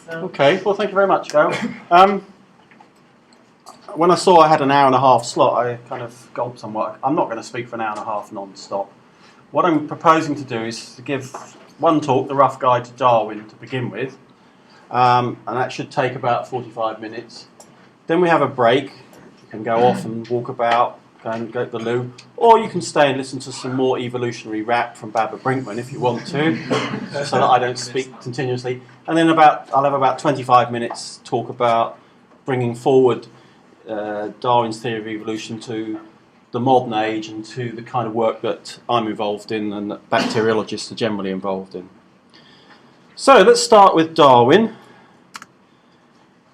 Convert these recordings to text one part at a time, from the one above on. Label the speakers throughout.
Speaker 1: Okay, well, thank you very much, Dale. When I saw I had an hour and a half slot, I kind of gulped somewhat. I'm not going to speak for an hour and a half non-stop. What I'm proposing to do is to give one talk, The Rough Guide to Darwin, to begin with, and that should take about 45 minutes. Then we have a break. You can go off and walk about, go to the loo, or you can stay and listen to some more evolutionary rap from Barbara Brinkman if you want to, so that I don't speak continuously. And then I'll have about 25 minutes to talk about bringing forward Darwin's theory of evolution to the modern age and to the kind of work that I'm involved in and that bacteriologists are generally involved in. So let's start with Darwin.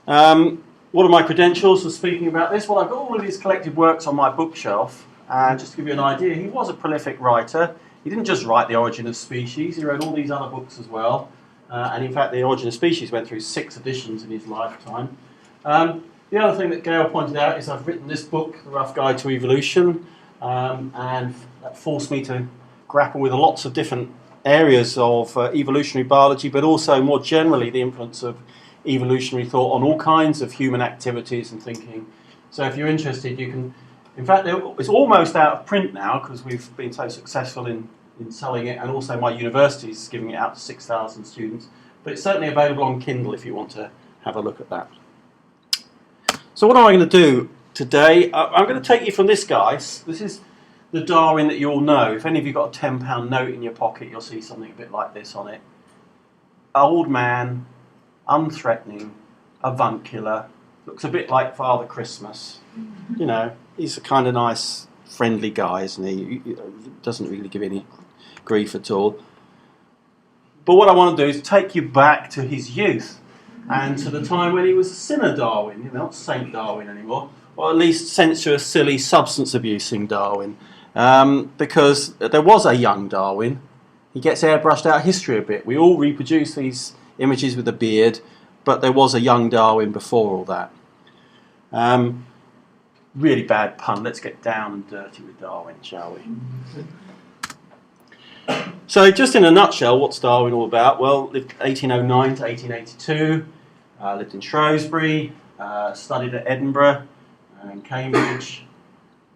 Speaker 1: What are my credentials for speaking about this? Well, I've got all of his collected works on my bookshelf, and just to give you an idea, he was a prolific writer. He didn't just write The Origin of Species, he wrote all these other books as well, and in fact The Origin of Species went through 6 editions in his lifetime. The other thing that Gail pointed out is I've written this book, The Rough Guide to Evolution, and that forced me to grapple with lots of different areas of evolutionary biology, but also more generally the influence of evolutionary thought on all kinds of human activities and thinking. So if you're interested, you can... In fact, it's almost out of print now because we've been so successful in selling it, and also my university is giving it out to 6,000 students. But it's certainly available on Kindle if you want to have a look at that. So what am I going to do today? I'm going to take you from this guy. This is the Darwin that you all know. If any of you got a £10 note in your pocket, you'll see something a bit like this on it. Old man, unthreatening, avuncular, looks a bit like Father Christmas. You know, he's a kind of nice, friendly guy, isn't he? He doesn't really give any grief at all. But what I want to do is take you back to his youth and to the time when he was a sinner Darwin, not Saint Darwin anymore, or at least sensuous, silly, substance-abusing Darwin. Because there was a young Darwin. He gets airbrushed out of history a bit. We all reproduce these images with a beard, but there was a young Darwin before all that. Really bad pun. Let's get down and dirty with Darwin, shall we? So just in a nutshell, what's Darwin all about? Well, lived 1809 to 1882, lived in Shrewsbury, studied at Edinburgh and Cambridge,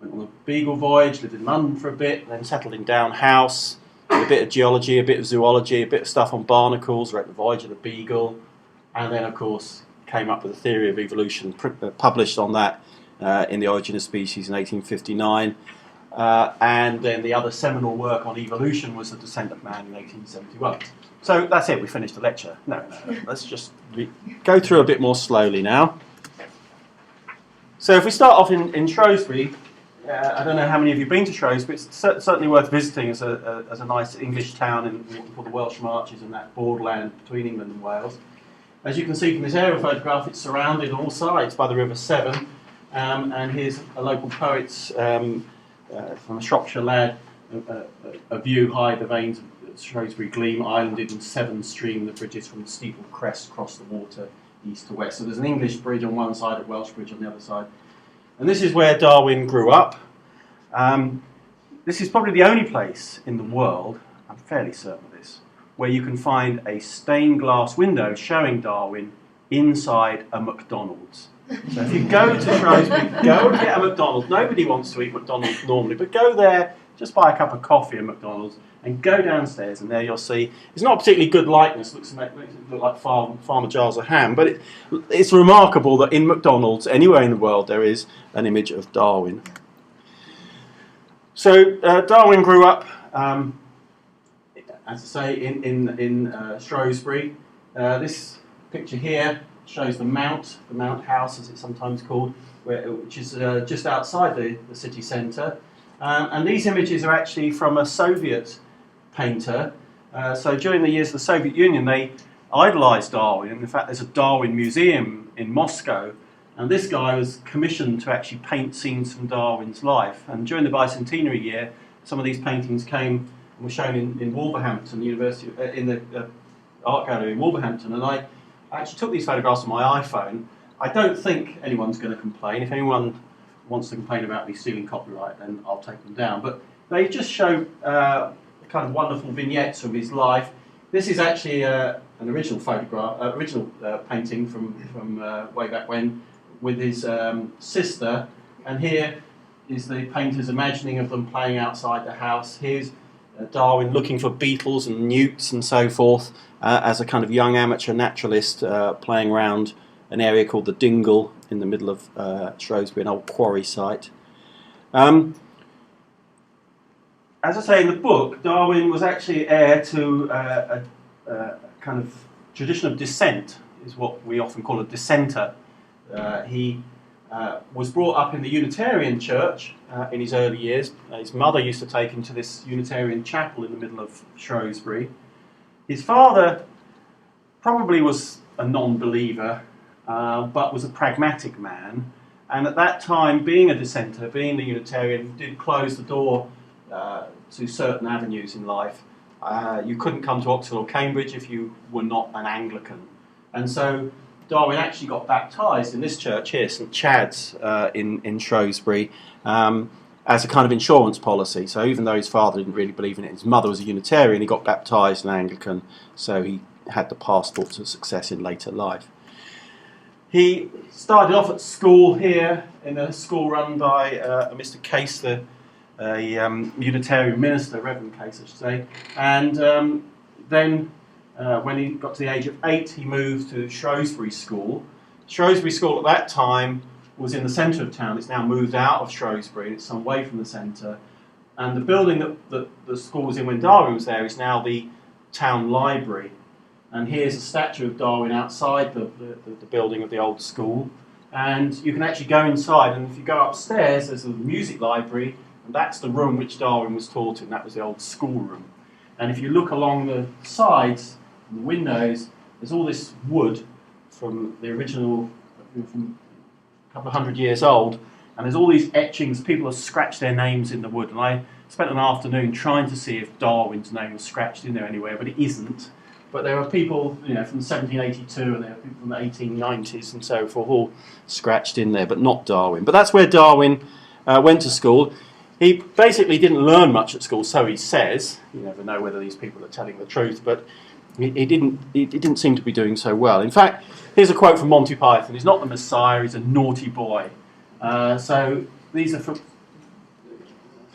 Speaker 1: went on a beagle voyage, lived in London for a bit, then settled in Downe House, did a bit of geology, a bit of zoology, a bit of stuff on barnacles, wrote The Voyage of the Beagle, and then, of course, came up with a theory of evolution, published on that in The Origin of Species in 1859. And then the other seminal work on evolution was The Descent of Man in 1871. So that's it, we finished the lecture. No, let's just go through a bit more slowly now. So if we start off in Shrewsbury, I don't know how many of you have been to Shrewsbury, it's certainly worth visiting as a nice English town for the Welsh Marches and that borderland between England and Wales. As you can see from this aerial photograph, it's surrounded on all sides by the River Severn, and here's a local poet's from a Shropshire lad, a view high the veins of Shrewsbury gleam, islanded in Severn stream, the bridges from the steeple crest cross the water east to west. So there's an English bridge on one side, a Welsh bridge on the other side. And this is where Darwin grew up. This is probably the only place in the world, I'm fairly certain of this, where you can find a stained glass window showing Darwin inside a McDonald's. So if you go to Shrewsbury, go and get a McDonald's. Nobody wants to eat McDonald's normally, but go there, just buy a cup of coffee at McDonald's, and go downstairs, and there you'll see, it's not a particularly good likeness, makes it look like Farmer Giles of Ham, but it's remarkable that in McDonald's, anywhere in the world, there is an image of Darwin. So Darwin grew up, as I say, in Shrewsbury. This picture here shows the Mount House, as it's sometimes called, which is just outside the city centre. And these images are actually from a Soviet painter. So during the years of the Soviet Union, they idolised Darwin. In fact, there's a Darwin museum in Moscow, and this guy was commissioned to actually paint scenes from Darwin's life. And during the bicentenary year, some of these paintings came and were shown in Wolverhampton, in the art gallery in Wolverhampton. And I actually took these photographs on my iPhone. I don't think anyone's going to complain. If anyone wants to complain about me stealing copyright, then I'll take them down. But they just show kind of wonderful vignettes of his life. This is actually an original photograph, original painting from way back when, with his sister, and here is the painter's imagining of them playing outside the house. Here's Darwin looking for beetles and newts and so forth as a kind of young amateur naturalist playing around an area called the Dingle in the middle of Shrewsbury, an old quarry site. As I say in the book, Darwin was actually heir to a kind of tradition of dissent, is what we often call a dissenter. He was brought up in the Unitarian church in his early years. His mother used to take him to this Unitarian chapel in the middle of Shrewsbury. His father probably was a non-believer, but was a pragmatic man. And at that time, being a dissenter, being a Unitarian, did close the door to certain avenues in life. You couldn't come to Oxford or Cambridge if you were not an Anglican. And so Darwin actually got baptised in this church here, St Chad's in Shrewsbury, as a kind of insurance policy. So even though his father didn't really believe in it, his mother was a Unitarian, he got baptised an Anglican, so he had the passport to success in later life. He started off at school here, in a school run by Mr Case, a Unitarian minister, Reverend Case I should say, and then when he got to the age of 8 he moved to Shrewsbury School. Shrewsbury School at that time was in the centre of town. It's now moved out of Shrewsbury, it's some way from the centre, and the building that the school was in when Darwin was there is now the town library. And here's a statue of Darwin outside the building of the old school. And you can actually go inside, and if you go upstairs, there's a music library, and that's the room which Darwin was taught in. That was the old schoolroom. And if you look along the sides, and the windows, there's all this wood from the original, from a couple of 100 years old, and there's all these etchings. People have scratched their names in the wood, and I spent an afternoon trying to see if Darwin's name was scratched in there anywhere, but it isn't. But there are people, from 1782, and there are people from the 1890s and so forth, all scratched in there, but not Darwin. But that's where Darwin went to school. He basically didn't learn much at school, so he says. You never know whether these people are telling the truth, but he didn't seem to be doing so well. In fact, here's a quote from Monty Python. He's not the Messiah, he's a naughty boy. So these are from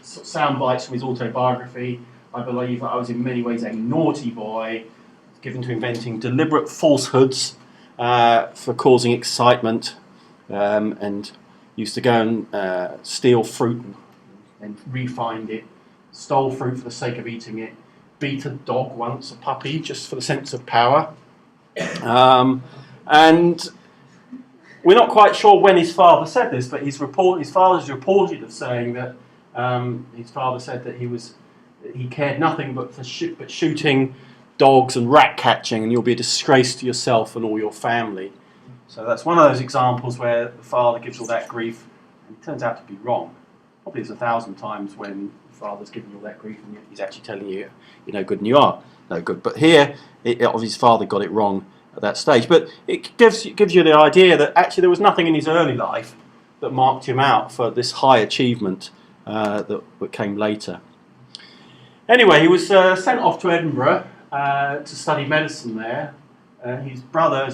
Speaker 1: sound bites from his autobiography. I believe I was in many ways a naughty boy, given to inventing deliberate falsehoods for causing excitement, and used to go and steal fruit and refind it, stole fruit for the sake of eating it, beat a dog once, a puppy, just for the sense of power. And we're not quite sure when his father said this, but his father's reported of saying that his father said that he cared nothing but shooting dogs and rat catching, and you'll be a disgrace to yourself and all your family. So that's one of those examples where the father gives all that grief, and it turns out to be wrong. Probably there's 1,000 times when the father's giving you all that grief, and he's actually telling you, you're no good and you are no good. But here, his father got it wrong at that stage. But it gives you the idea that actually there was nothing in his early life that marked him out for this high achievement that came later. Anyway, he was sent off to Edinburgh to study medicine there. His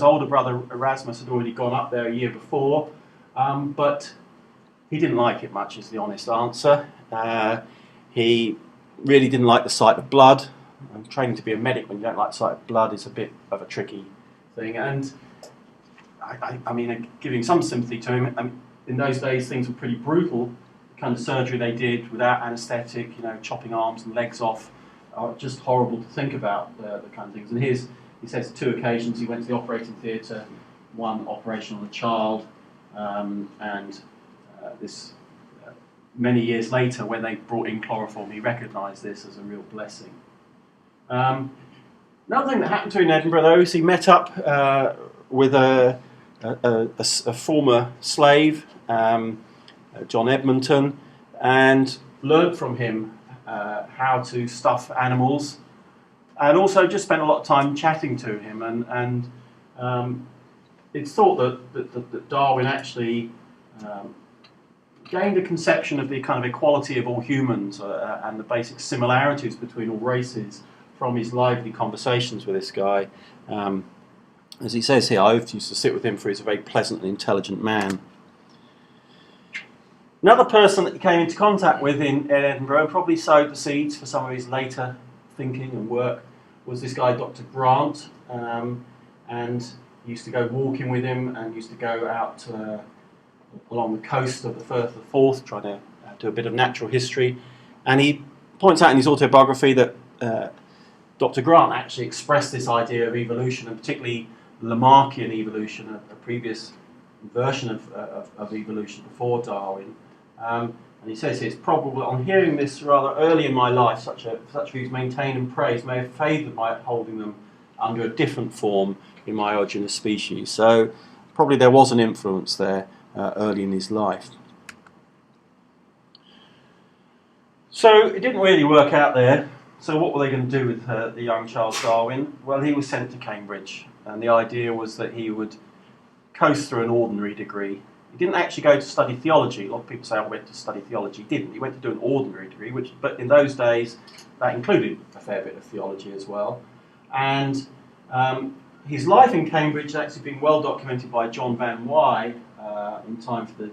Speaker 1: older brother Erasmus had already gone up there a year before, but he didn't like it much, is the honest answer. He really didn't like the sight of blood. Training to be a medic when you don't like the sight of blood is a bit of a tricky thing, and I mean, giving some sympathy to him, in those days things were pretty brutal. The kind of surgery they did without anaesthetic, chopping arms and legs off, are just horrible to think about, the kind of things. And he says 2 occasions he went to the operating theatre, one operation on a child, and this many years later when they brought in chloroform, he recognised this as a real blessing. Another thing that happened to him in Edinburgh, though, is he met up with a former slave, John Edmonton, and learnt from him how to stuff animals, and also just spent a lot of time chatting to him. And it's thought that Darwin actually gained a conception of the kind of equality of all humans and the basic similarities between all races from his lively conversations with this guy. As he says here, I used to sit with him for he's a very pleasant and intelligent man. Another person that he came into contact with in Edinburgh and probably sowed the seeds for some of his later thinking and work was this guy, Dr. Grant, and he used to go walking with him and used to go out along the coast of the Firth of Forth, trying to do a bit of natural history. And he points out in his autobiography that Dr. Grant actually expressed this idea of evolution, and particularly Lamarckian evolution, a previous version of evolution before Darwin. And he says it's probable, on hearing this rather early in my life, such views maintained and praised may have favoured my upholding them under a different form in my Origin of Species. So probably there was an influence there early in his life. So it didn't really work out there. So what were they going to do with the young Charles Darwin? Well, he was sent to Cambridge, and the idea was that he would coast through an ordinary degree. He didn't actually go to study theology. A lot of people say, I went to study theology. He didn't. He went to do an ordinary degree, but in those days, that included a fair bit of theology as well. And his life in Cambridge has actually been well documented by John Van Wy in time for the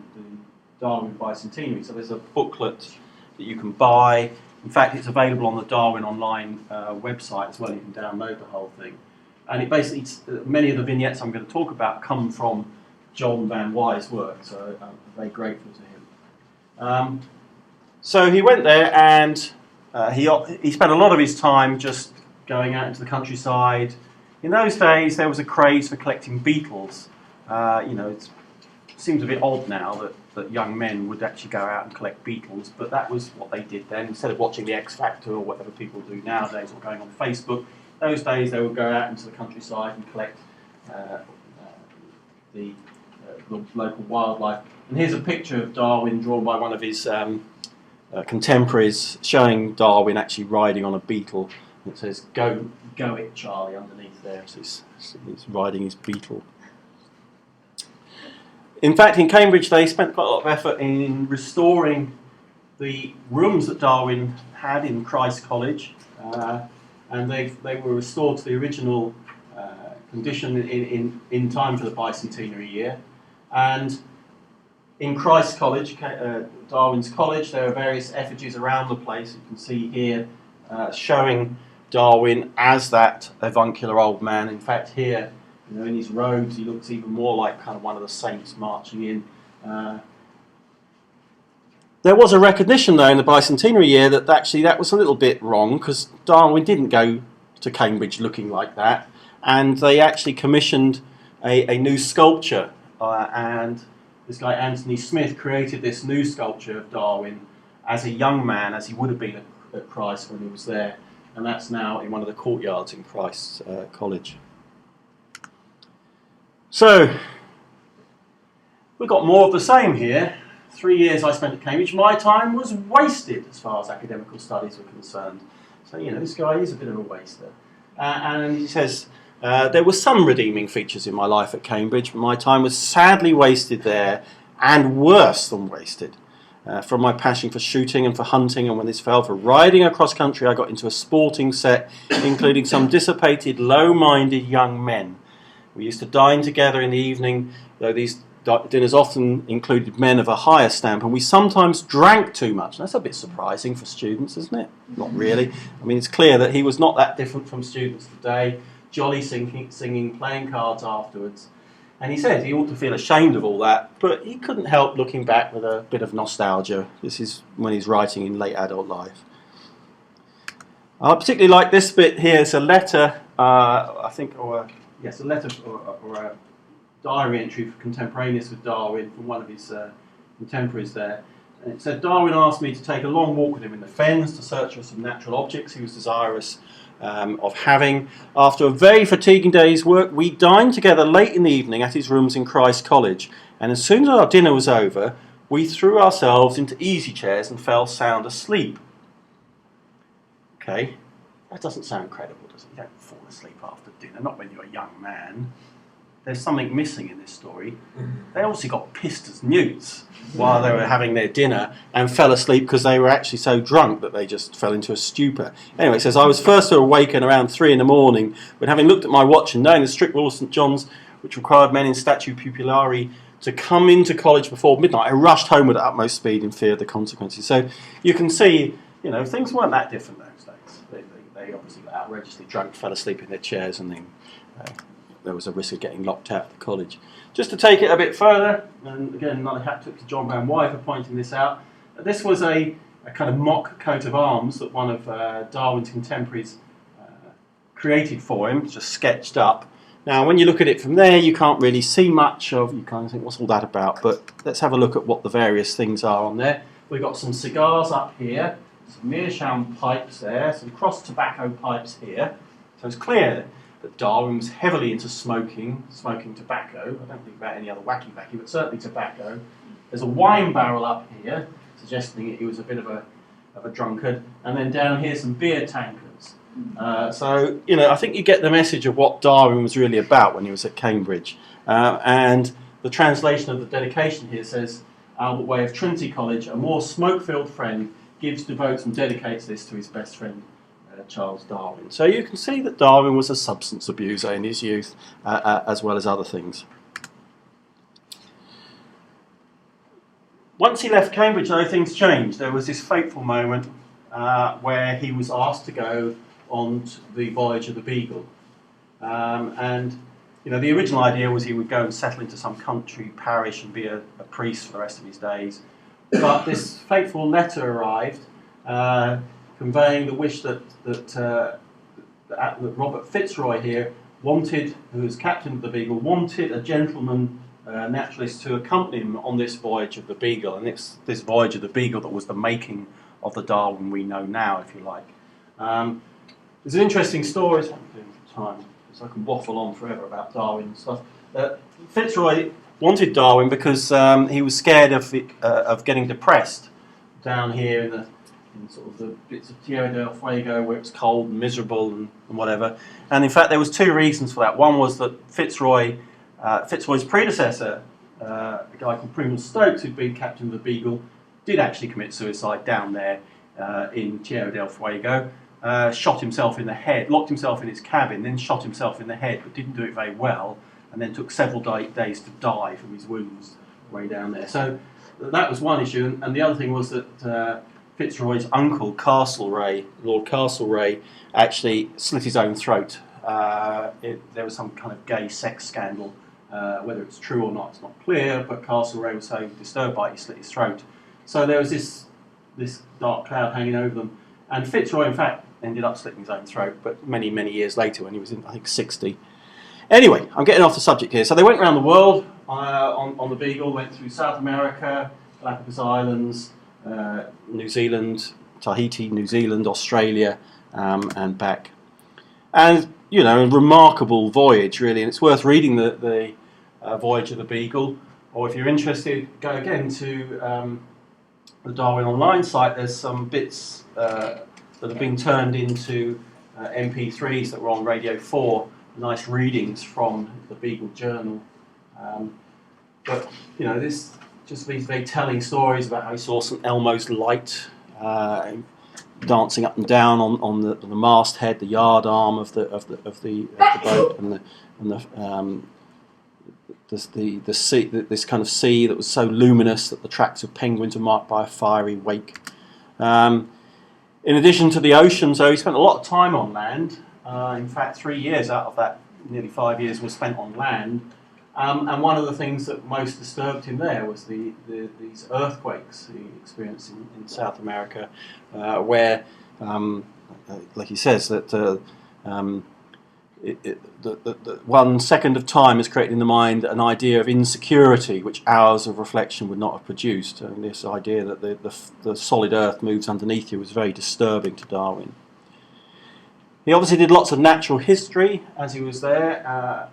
Speaker 1: Darwin Bicentenary. So there's a booklet that you can buy. In fact, it's available on the Darwin Online website as well. You can download the whole thing. And it basically, many of the vignettes I'm going to talk about come from John Van Wy's work, so I'm very grateful to him. So he went there, and he spent a lot of his time just going out into the countryside. In those days, there was a craze for collecting beetles. It seems a bit odd now that young men would actually go out and collect beetles, but that was what they did then. Instead of watching the X Factor or whatever people do nowadays or going on Facebook, those days they would go out into the countryside and collect the local wildlife. And here's a picture of Darwin drawn by one of his contemporaries, showing Darwin actually riding on a beetle. It says, go it, Charlie, underneath there. So he's riding his beetle. In fact, in Cambridge, they spent quite a lot of effort in restoring the rooms that Darwin had in Christ College, and they were restored to the original condition in time for the bicentenary year. And in Christ College, Darwin's college, there are various effigies around the place. You can see here showing Darwin as that avuncular old man. In fact, here, in his robes, he looks even more like kind of one of the saints marching in. There was a recognition, though, in the bicentenary year that actually that was a little bit wrong, because Darwin didn't go to Cambridge looking like that, and they actually commissioned a new sculpture, and this guy Anthony Smith created this new sculpture of Darwin as a young man, as he would have been at Christ when he was there, and that's now in one of the courtyards in Christ's College. So, we've got more of the same here. 3 years I spent at Cambridge. My time was wasted as far as academical studies were concerned. So, this guy is a bit of a waster. And he says, there were some redeeming features in my life at Cambridge, but my time was sadly wasted there, and worse than wasted. From my passion for shooting and for hunting, and when this fell, for riding across country, I got into a sporting set, including some dissipated, low-minded young men. We used to dine together in the evening, though these dinners often included men of a higher stamp, and we sometimes drank too much. That's a bit surprising for students, isn't it? Not really. I mean, it's clear that he was not that different from students today, jolly singing, playing cards afterwards. And he said he ought to feel ashamed of all that, but he couldn't help looking back with a bit of nostalgia. This is when he's writing in late adult life. I particularly like this bit here. It's a letter, a letter or a diary entry contemporaneous with Darwin from one of his contemporaries there. And it said, Darwin asked me to take a long walk with him in the fens to search for some natural objects he was desirous of having. After a very fatiguing day's work, we dined together late in the evening at his rooms in Christ College, and as soon as our dinner was over, we threw ourselves into easy chairs and fell sound asleep. Okay, that doesn't sound credible, does it? You don't fall asleep after dinner, not when you're a young man. there's something missing in this story. They obviously got pissed as newts while they were having their dinner and fell asleep because they were actually so drunk that they just fell into a stupor. Anyway, it says, I was first to awaken around 3 in the morning when, having looked at my watch and knowing the strict rule of St. John's, which required men in statu pupillari to come into college before midnight, I rushed homeward at utmost speed in fear of the consequences. So you can see, things weren't that different those days. They obviously got outrageously drunk, fell asleep in their chairs, and then there was a risk of getting locked out of the college. Just to take it a bit further, and again, another hat tip to John Van Wy for pointing this out, this was a kind of mock coat of arms that one of Darwin's contemporaries created for him, just sketched up. Now, when you look at it from there, you can't really see much of, you kind of think, what's all that about? But let's have a look at what the various things are on there. We've got some cigars up here, some meerschaum pipes there, some cross tobacco pipes here. So it's clear that Darwin was heavily into smoking tobacco. I don't think about any other wacky, but certainly tobacco. There's a wine barrel up here, suggesting that he was a bit of a drunkard. And then down here, some beer tankards. So, I think you get the message of what Darwin was really about when he was at Cambridge. And the translation of the dedication here says, Albert Way of Trinity College, a more smoke-filled friend, gives, devotes and dedicates this to his best friend, Charles Darwin. So you can see that Darwin was a substance abuser in his youth, as well as other things. Once he left Cambridge, though, things changed. There was this fateful moment where he was asked to go on the voyage of the Beagle. And the original idea was he would go and settle into some country parish and be a priest for the rest of his days. But this fateful letter arrived, conveying the wish that Robert Fitzroy here wanted, who was captain of the Beagle, wanted a gentleman naturalist to accompany him on this voyage of the Beagle. And it's this voyage of the Beagle that was the making of the Darwin we know now, if you like. There's an interesting story, what I'm doing for time, because I can waffle on forever about Darwin and stuff. Fitzroy wanted Darwin because he was scared of getting depressed down here in sort of the bits of Tierra del Fuego where it's cold and miserable and whatever. And in fact, there was two reasons for that. One was that Fitzroy's predecessor, a guy called Primble Stokes, who'd been captain of the Beagle, did actually commit suicide down there in Tierra del Fuego. Shot himself in the head, locked himself in his cabin, then shot himself in the head, but didn't do it very well, and then took several days to die from his wounds way down there. So that was one issue, and the other thing was that Fitzroy's uncle, Lord Castlereagh, actually slit his own throat. There was some kind of gay sex scandal. Whether it's true or not, it's not clear, but Castlereagh was so disturbed by it, he slit his throat. So there was this dark cloud hanging over them. And Fitzroy, in fact, ended up slitting his own throat, but many, many years later when he was, I think, 60. Anyway, I'm getting off the subject here. So they went around the world on the Beagle, went through South America, Galapagos Islands, New Zealand, Tahiti, New Zealand, Australia, and back. And, a remarkable voyage, really, and it's worth reading the voyage of the Beagle, or if you're interested, go again to the Darwin Online site. There's some bits that have been turned into MP3s that were on Radio 4, nice readings from the Beagle Journal. But, this just these very telling stories about how he saw St Elmo's light dancing up and down on the masthead, the yard arm of the boat, and the sea, this kind of sea that was so luminous that the tracks of penguins were marked by a fiery wake. In addition to the oceans, though, he spent a lot of time on land. In fact, 3 years out of that, nearly 5 years, was spent on land. And one of the things that most disturbed him there was these earthquakes he experienced in South America, where, like he says, that the 1 second of time has created in the mind an idea of insecurity which hours of reflection would not have produced. And this idea that the solid earth moves underneath you was very disturbing to Darwin. He obviously did lots of natural history as he was there,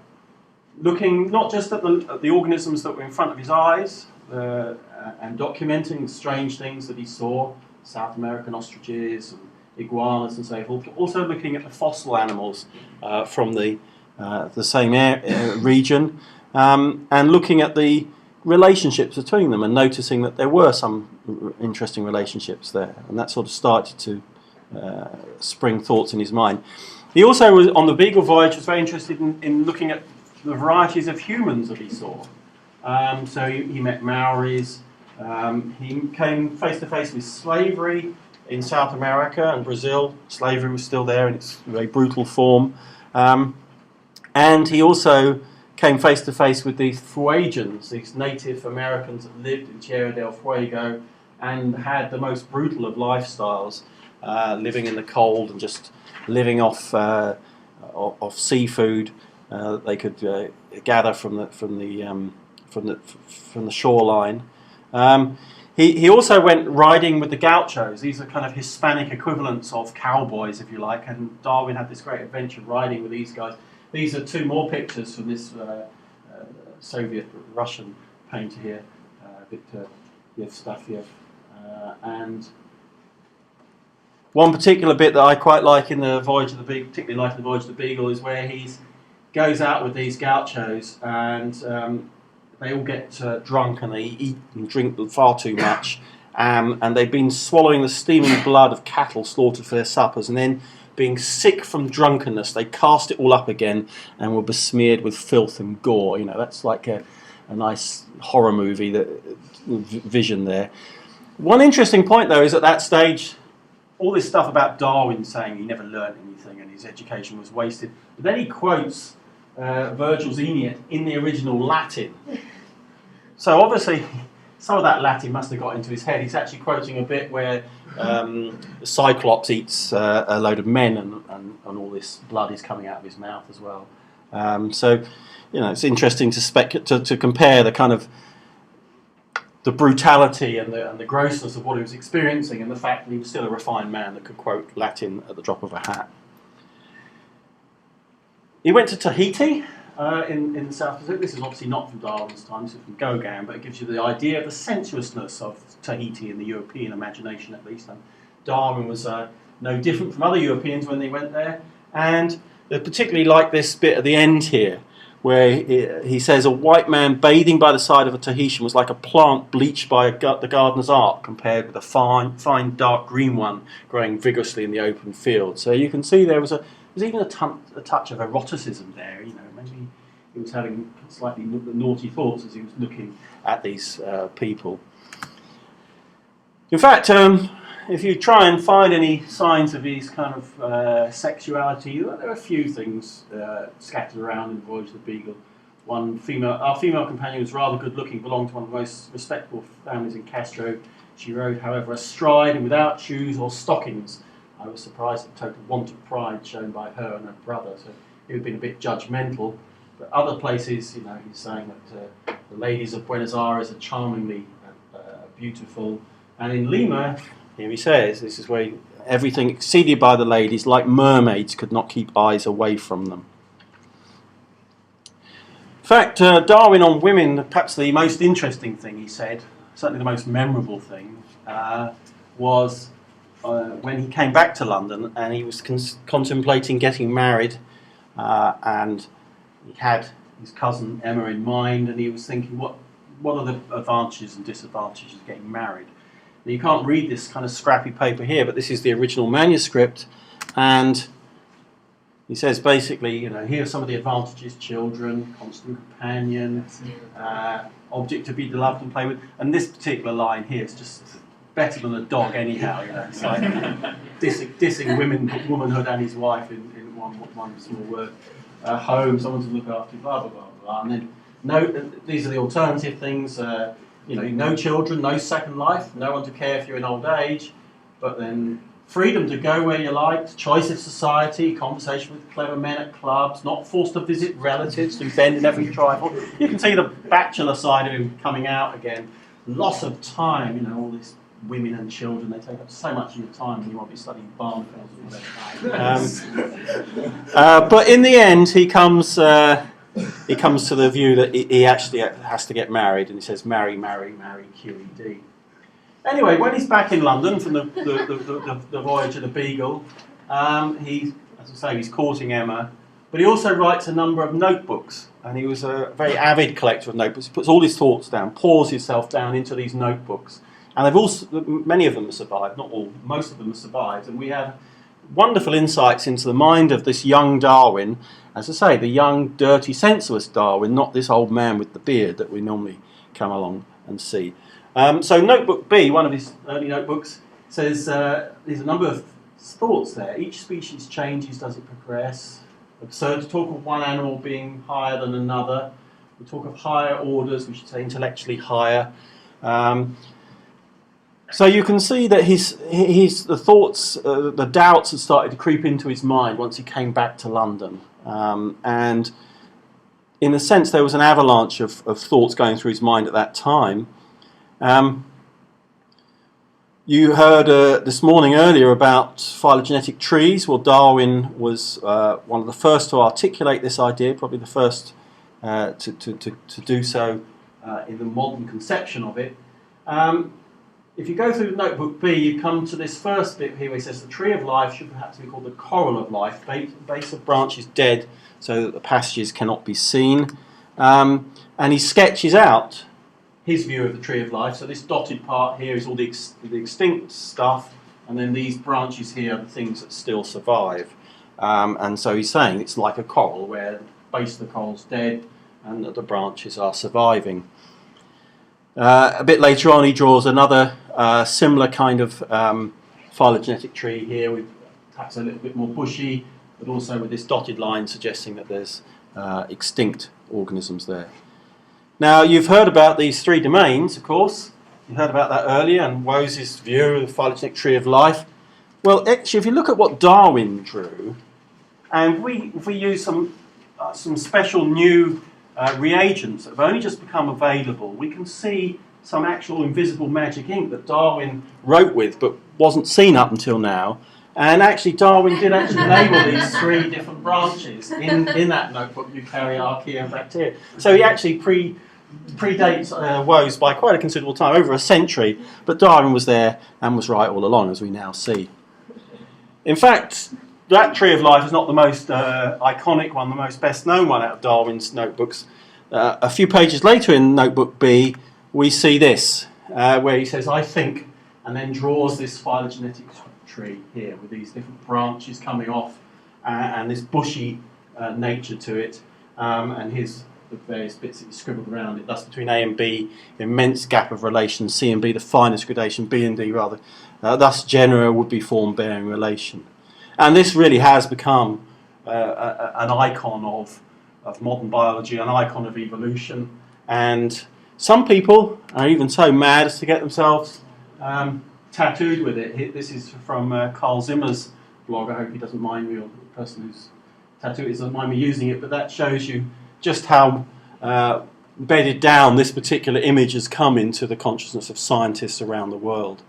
Speaker 1: looking not just at the organisms that were in front of his eyes and documenting strange things that he saw, South American ostriches and iguanas and so forth, but also looking at the fossil animals from the the same region, and looking at the relationships between them and noticing that there were some interesting relationships there, and that sort of started to spring thoughts in his mind. He also was on the Beagle voyage was very interested in looking at the varieties of humans that he saw. So he met Maoris. He came face to face with slavery in South America and Brazil. Slavery was still there in its very brutal form. And he also came face to face with these Fuegians, these Native Americans that lived in Tierra del Fuego and had the most brutal of lifestyles, living in the cold and just living off seafood they could gather from the shoreline. He also went riding with the gauchos. These are kind of Hispanic equivalents of cowboys, if you like, and Darwin had this great adventure riding with these guys. These are two more pictures from this Soviet-Russian painter here, Viktor Yevstafiev. And one particular bit that I quite like in the Voyage of the Beagle, particularly like in the Voyage of the Beagle, is where he goes out with these gauchos and they all get drunk and they eat and drink far too much. And they've been swallowing the steaming blood of cattle slaughtered for their suppers, and then being sick from drunkenness, they cast it all up again and were besmeared with filth and gore. You know, that's like a nice horror movie vision there. One interesting point, though, is at that stage, all this stuff about Darwin saying he never learned anything and his education was wasted. But then he quotes Virgil's Aeneid in the original Latin. So obviously, some of that Latin must have got into his head. He's actually quoting a bit where the Cyclops eats a load of men and all this blood is coming out of his mouth as well. So, you know, it's interesting to compare the kind of the brutality and the grossness of what he was experiencing and the fact that he was still a refined man that could quote Latin at the drop of a hat. He went to Tahiti in the South Pacific. This is obviously not from Darwin's time, this is from Gauguin, but it gives you the idea of the sensuousness of Tahiti in the European imagination, at least. And Darwin was no different from other Europeans when they went there. And they particularly like this bit at the end here, where he says a white man bathing by the side of a Tahitian was like a plant bleached by the gardener's art compared with a fine dark green one growing vigorously in the open field. So you can see there's even a touch of eroticism there. You know, maybe he was having slightly naughty thoughts as he was looking at these people. In fact, if you try and find any signs of his kind of sexuality, there are a few things scattered around in the Voyage of the Beagle. Our female companion was rather good looking, belonged to one of the most respectable families in Castro. She rode, however, astride and without shoes or stockings. I was surprised at the total want of pride shown by her and her brother, so he had been a bit judgmental. But other places, you know, he's saying that the ladies of Buenos Aires are charmingly beautiful. And in Lima, here he says, this is where everything exceeded by the ladies, like mermaids, could not keep eyes away from them. In fact, Darwin on women, perhaps the most interesting thing he said, certainly the most memorable thing, was when he came back to London and he was contemplating getting married, and he had his cousin Emma in mind, and he was thinking, what are the advantages and disadvantages of getting married? Now, you can't read this kind of scrappy paper here, but this is the original manuscript, and he says basically, you know, here are some of the advantages: children, constant companion, object to be beloved and play with. And this particular line here is just better than a dog anyhow. You know, it's like dissing womanhood and his wife in one small word. Home, someone to look after, blah blah blah blah. And then these are the alternative things. You know, no children, no second life, no one to care for you in old age, but then freedom to go where you like, choice of society, conversation with clever men at clubs, not forced to visit relatives who bend in every trifle. You can see the bachelor side of him coming out again. Loss of time, you know, all these women and children, they take up so much of your time when you want to be studying barnacles or whatever. But in the end, he comes to the view that he actually has to get married, and he says, marry, marry, marry, QED. Anyway, when he's back in London from the Voyage of the Beagle, as I say, he's courting Emma, But he also writes a number of notebooks, and he was a very avid collector of notebooks. He puts all his thoughts down, pours himself down into these notebooks. And they've also, many of them have survived, not all, most of them have survived. And we have wonderful insights into the mind of this young Darwin, as I say, the young, dirty, sensuous Darwin, not this old man with the beard that we normally come along and see. So notebook B, one of his early notebooks, says there's a number of thoughts there. Each species changes, does it progress? Absurd to talk of one animal being higher than another. We talk of higher orders, we should say intellectually higher. So you can see that the thoughts, the doubts had started to creep into his mind once he came back to London. And in a sense, there was an avalanche of thoughts going through his mind at that time. You heard this morning earlier about phylogenetic trees. Well, Darwin was one of the first to articulate this idea, probably the first to do so in the modern conception of it. If you go through notebook B, you come to this first bit here where he says the tree of life should perhaps be called the coral of life. Base of branch is dead so that the passages cannot be seen. And he sketches out his view of the tree of life. So this dotted part here is all the extinct stuff, and then these branches here are the things that still survive. And so he's saying it's like a coral where the base of the coral's dead and that the branches are surviving. A bit later on he draws another similar kind of phylogenetic tree here with perhaps a little bit more bushy, but also with this dotted line suggesting that there's extinct organisms there. Now, you've heard about these three domains, of course. You heard about that earlier, and Wose's view of the phylogenetic tree of life. Well, actually, if you look at what Darwin drew, and if we use some special new reagents that have only just become available, we can see some actual invisible magic ink that Darwin wrote with, but wasn't seen up until now. And actually, Darwin did actually label these three different branches in that notebook, Eukarya, Archaea, and Bacteria. So he actually predates Wose by quite a considerable time, over a century, but Darwin was there and was right all along, as we now see. In fact, that tree of life is not the most iconic one, the most best-known one out of Darwin's notebooks. A few pages later in notebook B, we see this, where he says, I think, and then draws this phylogenetic tree here with these different branches coming off and this bushy nature to it, and the various bits that he scribbled around it. Thus, between A and B, immense gap of relation. C and B, the finest gradation. B and D, rather. Thus, genera would be form bearing relation. And this really has become an icon of modern biology, an icon of evolution. And some people are even so mad as to get themselves tattooed with it. This is from Carl Zimmer's blog. I hope he doesn't mind me, or the person who's tattooed it doesn't mind me using it, but that shows you just how bedded down this particular image has come into the consciousness of scientists around the world.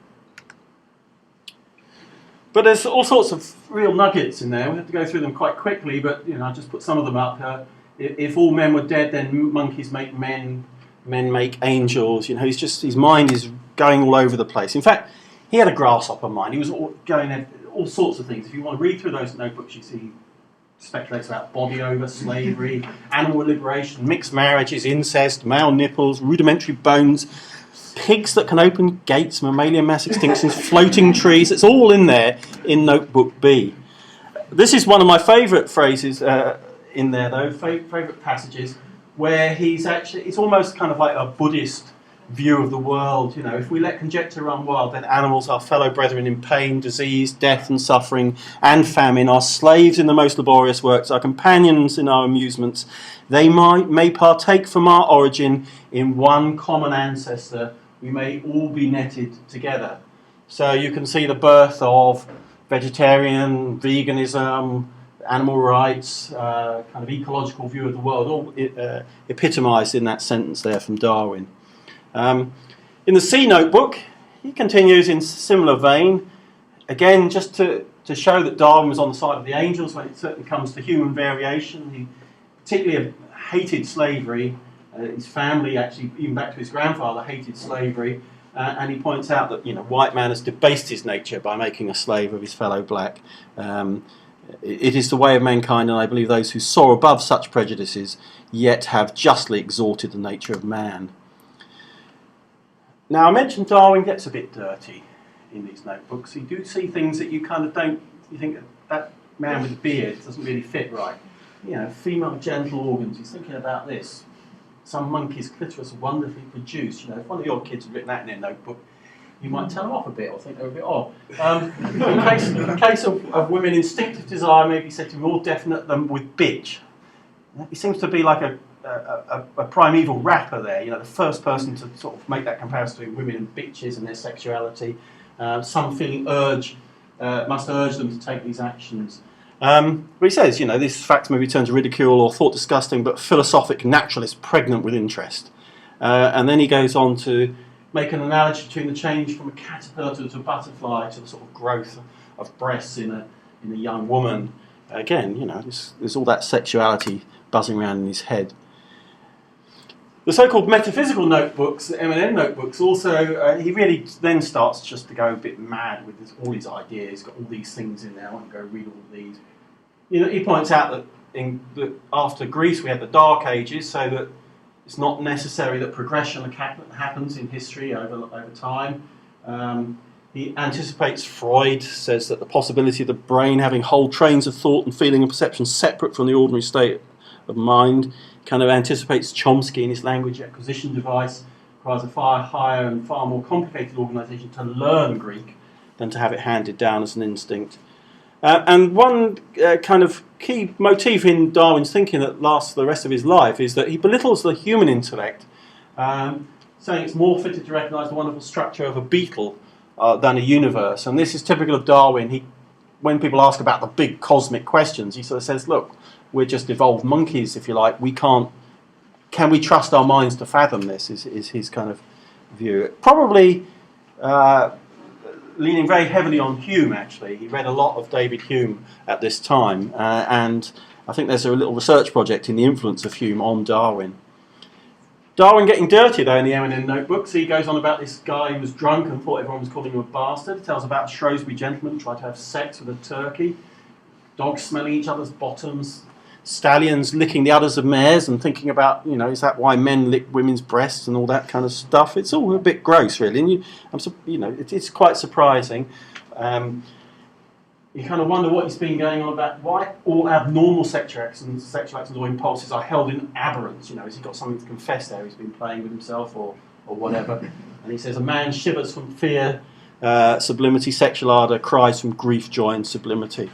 Speaker 1: But there's all sorts of real nuggets in there. We have to go through them quite quickly, but I just put some of them up. If all men were dead, then monkeys make men, men make angels. His mind is going all over the place. In fact, he had a grasshopper mind. He was going at all sorts of things. If you want to read through those notebooks, you see he speculates about body over, slavery, animal liberation, mixed marriages, incest, male nipples, rudimentary bones, pigs that can open gates, mammalian mass extinctions, floating trees. It's all in there in notebook B. This is one of my favourite phrases in there, though, favourite passages, where it's almost kind of like a Buddhist view of the world. If we let conjecture run wild, then animals, our fellow brethren in pain, disease, death and suffering and famine, our slaves in the most laborious works, our companions in our amusements. They may partake from our origin in one common ancestor. We may all be netted together. So you can see the birth of vegetarian, veganism, animal rights, kind of ecological view of the world, all epitomised in that sentence there from Darwin. In the C notebook, he continues in similar vein, again just to show that Darwin was on the side of the angels when it certainly comes to human variation. He particularly hated slavery. His family, actually, even back to his grandfather, hated slavery, and he points out that white man has debased his nature by making a slave of his fellow black. It is the way of mankind, and I believe those who soar above such prejudices yet have justly exalted the nature of man. Now, I mentioned Darwin gets a bit dirty in these notebooks. You do see things that you kind of don't, you think that man with a beard doesn't really fit right. You know, female genital organs, he's thinking about this. Some monkey's clitoris wonderfully produced. You know, if one of your kids had written that in their notebook, you might tell them off a bit or think they're a bit odd. In case of women, instinctive desire may be said to be more definite than with bitch. He seems to be like a primeval rapper there, you know, the first person to sort of make that comparison between women and bitches and their sexuality. Some feeling must urge them to take these actions. But he says, you know, these facts may be turned to ridicule or thought disgusting, but philosophic naturalist pregnant with interest. And then he goes on to make an analogy between the change from a caterpillar to a butterfly to the sort of growth of breasts in a young woman. Again, you know, there's all that sexuality buzzing around in his head. The so-called metaphysical notebooks, the M&N notebooks, also, he really then starts just to go a bit mad with all his ideas. He's got all these things in there. I want to go read all of these. You know, he points out that after Greece we had the Dark Ages, so that it's not necessary that progression happens in history over time. He anticipates Freud, says that the possibility of the brain having whole trains of thought and feeling and perception separate from the ordinary state of mind. Kind of anticipates Chomsky in his language acquisition device, requires a far higher and far more complicated organisation to learn Greek than to have it handed down as an instinct. And one kind of key motif in Darwin's thinking that lasts the rest of his life is that he belittles the human intellect, saying it's more fitted to recognise the wonderful structure of a beetle than a universe. And this is typical of Darwin. When people ask about the big cosmic questions, he sort of says, look, we're just evolved monkeys, if you like. Can we trust our minds to fathom this, is his kind of view. Probably leaning very heavily on Hume, actually. He read a lot of David Hume at this time, and I think there's a little research project in the influence of Hume on Darwin. Darwin getting dirty, though, in the M&N notebooks. He goes on about this guy who was drunk and thought everyone was calling him a bastard. He tells about a Shrewsbury gentleman who tried to have sex with a turkey, dogs smelling each other's bottoms, stallions licking the udders of mares and thinking about, you know, is that why men lick women's breasts and all that kind of stuff. It's all a bit gross, really, and it's quite surprising. You kind of wonder what he's been going on about, why all abnormal sexual actions or impulses are held in aberrance. You know, has he got something to confess there? He's been playing with himself or whatever. And he says, a man shivers from fear, sublimity, sexual ardour, cries from grief, joy and sublimity.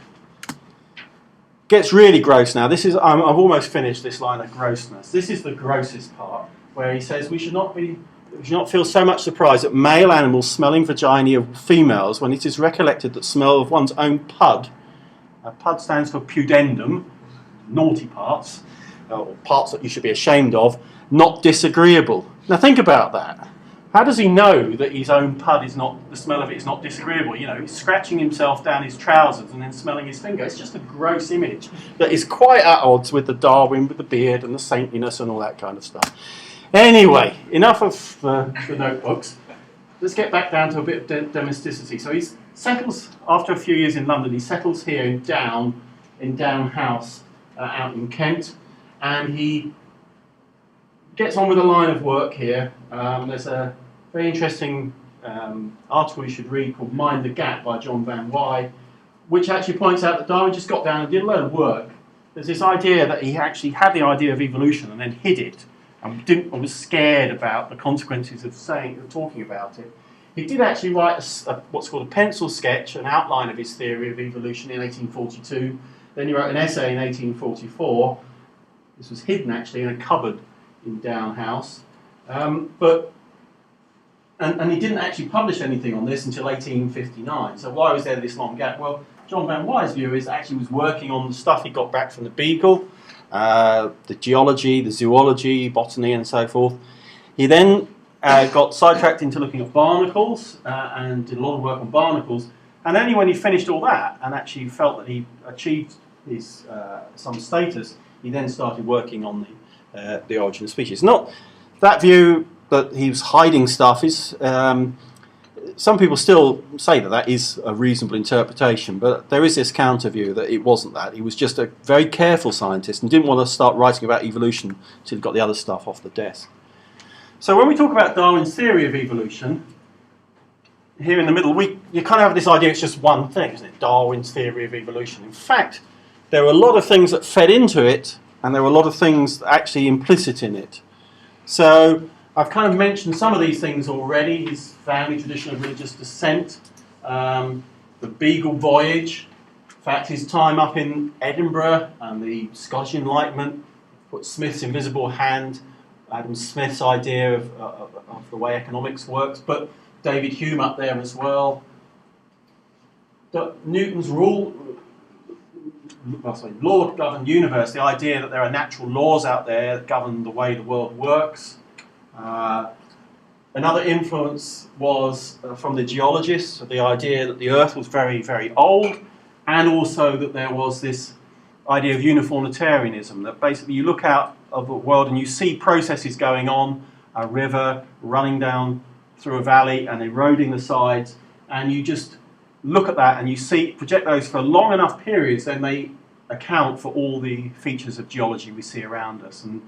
Speaker 1: Gets really gross now. I've almost finished this line of grossness. This is the grossest part, where he says we should not feel so much surprise at male animals smelling vaginae of females when it is recollected that smell of one's own pud, pud stands for pudendum, naughty parts, or parts that you should be ashamed of, not disagreeable. Now think about that. How does he know that his own pud the smell of it is not disagreeable? You know, he's scratching himself down his trousers and then smelling his finger. It's just a gross image that is quite at odds with the Darwin, with the beard and the saintliness and all that kind of stuff. Anyway, enough of the notebooks. Let's get back down to a bit of domesticity. So he settles, after a few years in London, he settles here in Downe House out in Kent, and he gets on with a line of work here. There's a very interesting article you should read called Mind the Gap by John Van Wy, which actually points out that Darwin just got down and did a load of work. There's this idea that he actually had the idea of evolution and then hid it and was scared about the consequences of talking about it. He did actually write what's called a pencil sketch, an outline of his theory of evolution in 1842. Then he wrote an essay in 1844. This was hidden actually in a cupboard in Downe House. And he didn't actually publish anything on this until 1859. So why was there this long gap? Well, John Van Wy's view is that actually he was working on the stuff he got back from the Beagle, the geology, the zoology, botany and so forth. He then got sidetracked into looking at barnacles and did a lot of work on barnacles. And only when he finished all that and actually felt that he achieved his some status, he then started working on the origin of species. Not that view that he was hiding stuff is some people still say that that is a reasonable interpretation, but there is this counter view that it wasn't that. He was just a very careful scientist and didn't want to start writing about evolution until he got the other stuff off the desk. So when we talk about Darwin's theory of evolution, here in the middle, you kind of have this idea it's just one thing, isn't it? Darwin's theory of evolution. In fact, there are a lot of things that fed into it, and there are a lot of things actually implicit in it. So I've kind of mentioned some of these things already. His family tradition of religious descent, the Beagle voyage, in fact his time up in Edinburgh and the Scottish Enlightenment, put Smith's invisible hand, Adam Smith's idea of the way economics works, but David Hume up there as well. Newton's law-governed universe, the idea that there are natural laws out there that govern the way the world works. Another influence was from the geologists, the idea that the Earth was very, very old, and also that there was this idea of uniformitarianism, that basically you look out of the world and you see processes going on, a river running down through a valley and eroding the sides, and you just look at that and you project those for long enough periods, then they account for all the features of geology we see around us. And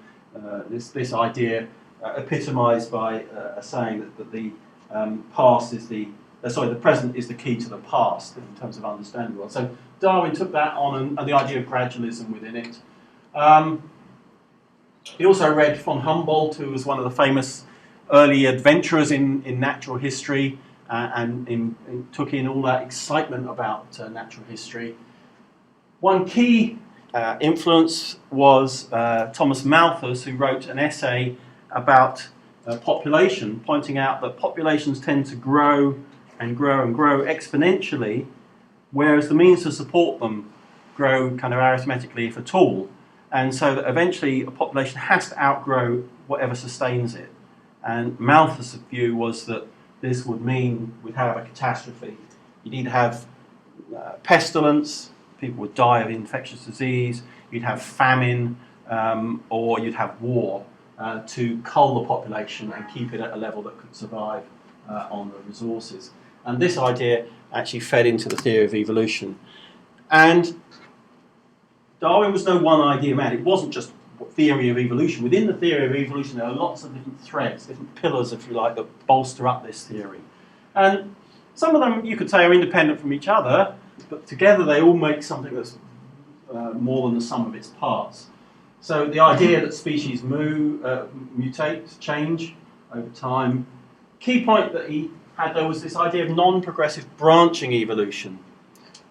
Speaker 1: this idea epitomised by a saying that the past is the present is the key to the past in terms of understanding the world. So Darwin took that on, and the idea of gradualism within it. He also read von Humboldt, who was one of the famous early adventurers in natural history, and took in all that excitement about natural history. One key influence was Thomas Malthus, who wrote an essay about population, pointing out that populations tend to grow and grow and grow exponentially, whereas the means to support them grow kind of arithmetically, if at all. And so that eventually a population has to outgrow whatever sustains it. And Malthus' view was that this would mean we'd have a catastrophe. You'd either have pestilence, people would die of infectious disease, you'd have famine, or you'd have war to cull the population and keep it at a level that could survive on the resources. And this idea actually fed into the theory of evolution. And Darwin was no one idea man. It wasn't just theory of evolution. Within the theory of evolution, there are lots of different threads, different pillars, if you like, that bolster up this theory. And some of them, you could say, are independent from each other, but together they all make something that's more than the sum of its parts. So the idea that species mutate, change over time. Key point that he had, though, was this idea of non-progressive branching evolution.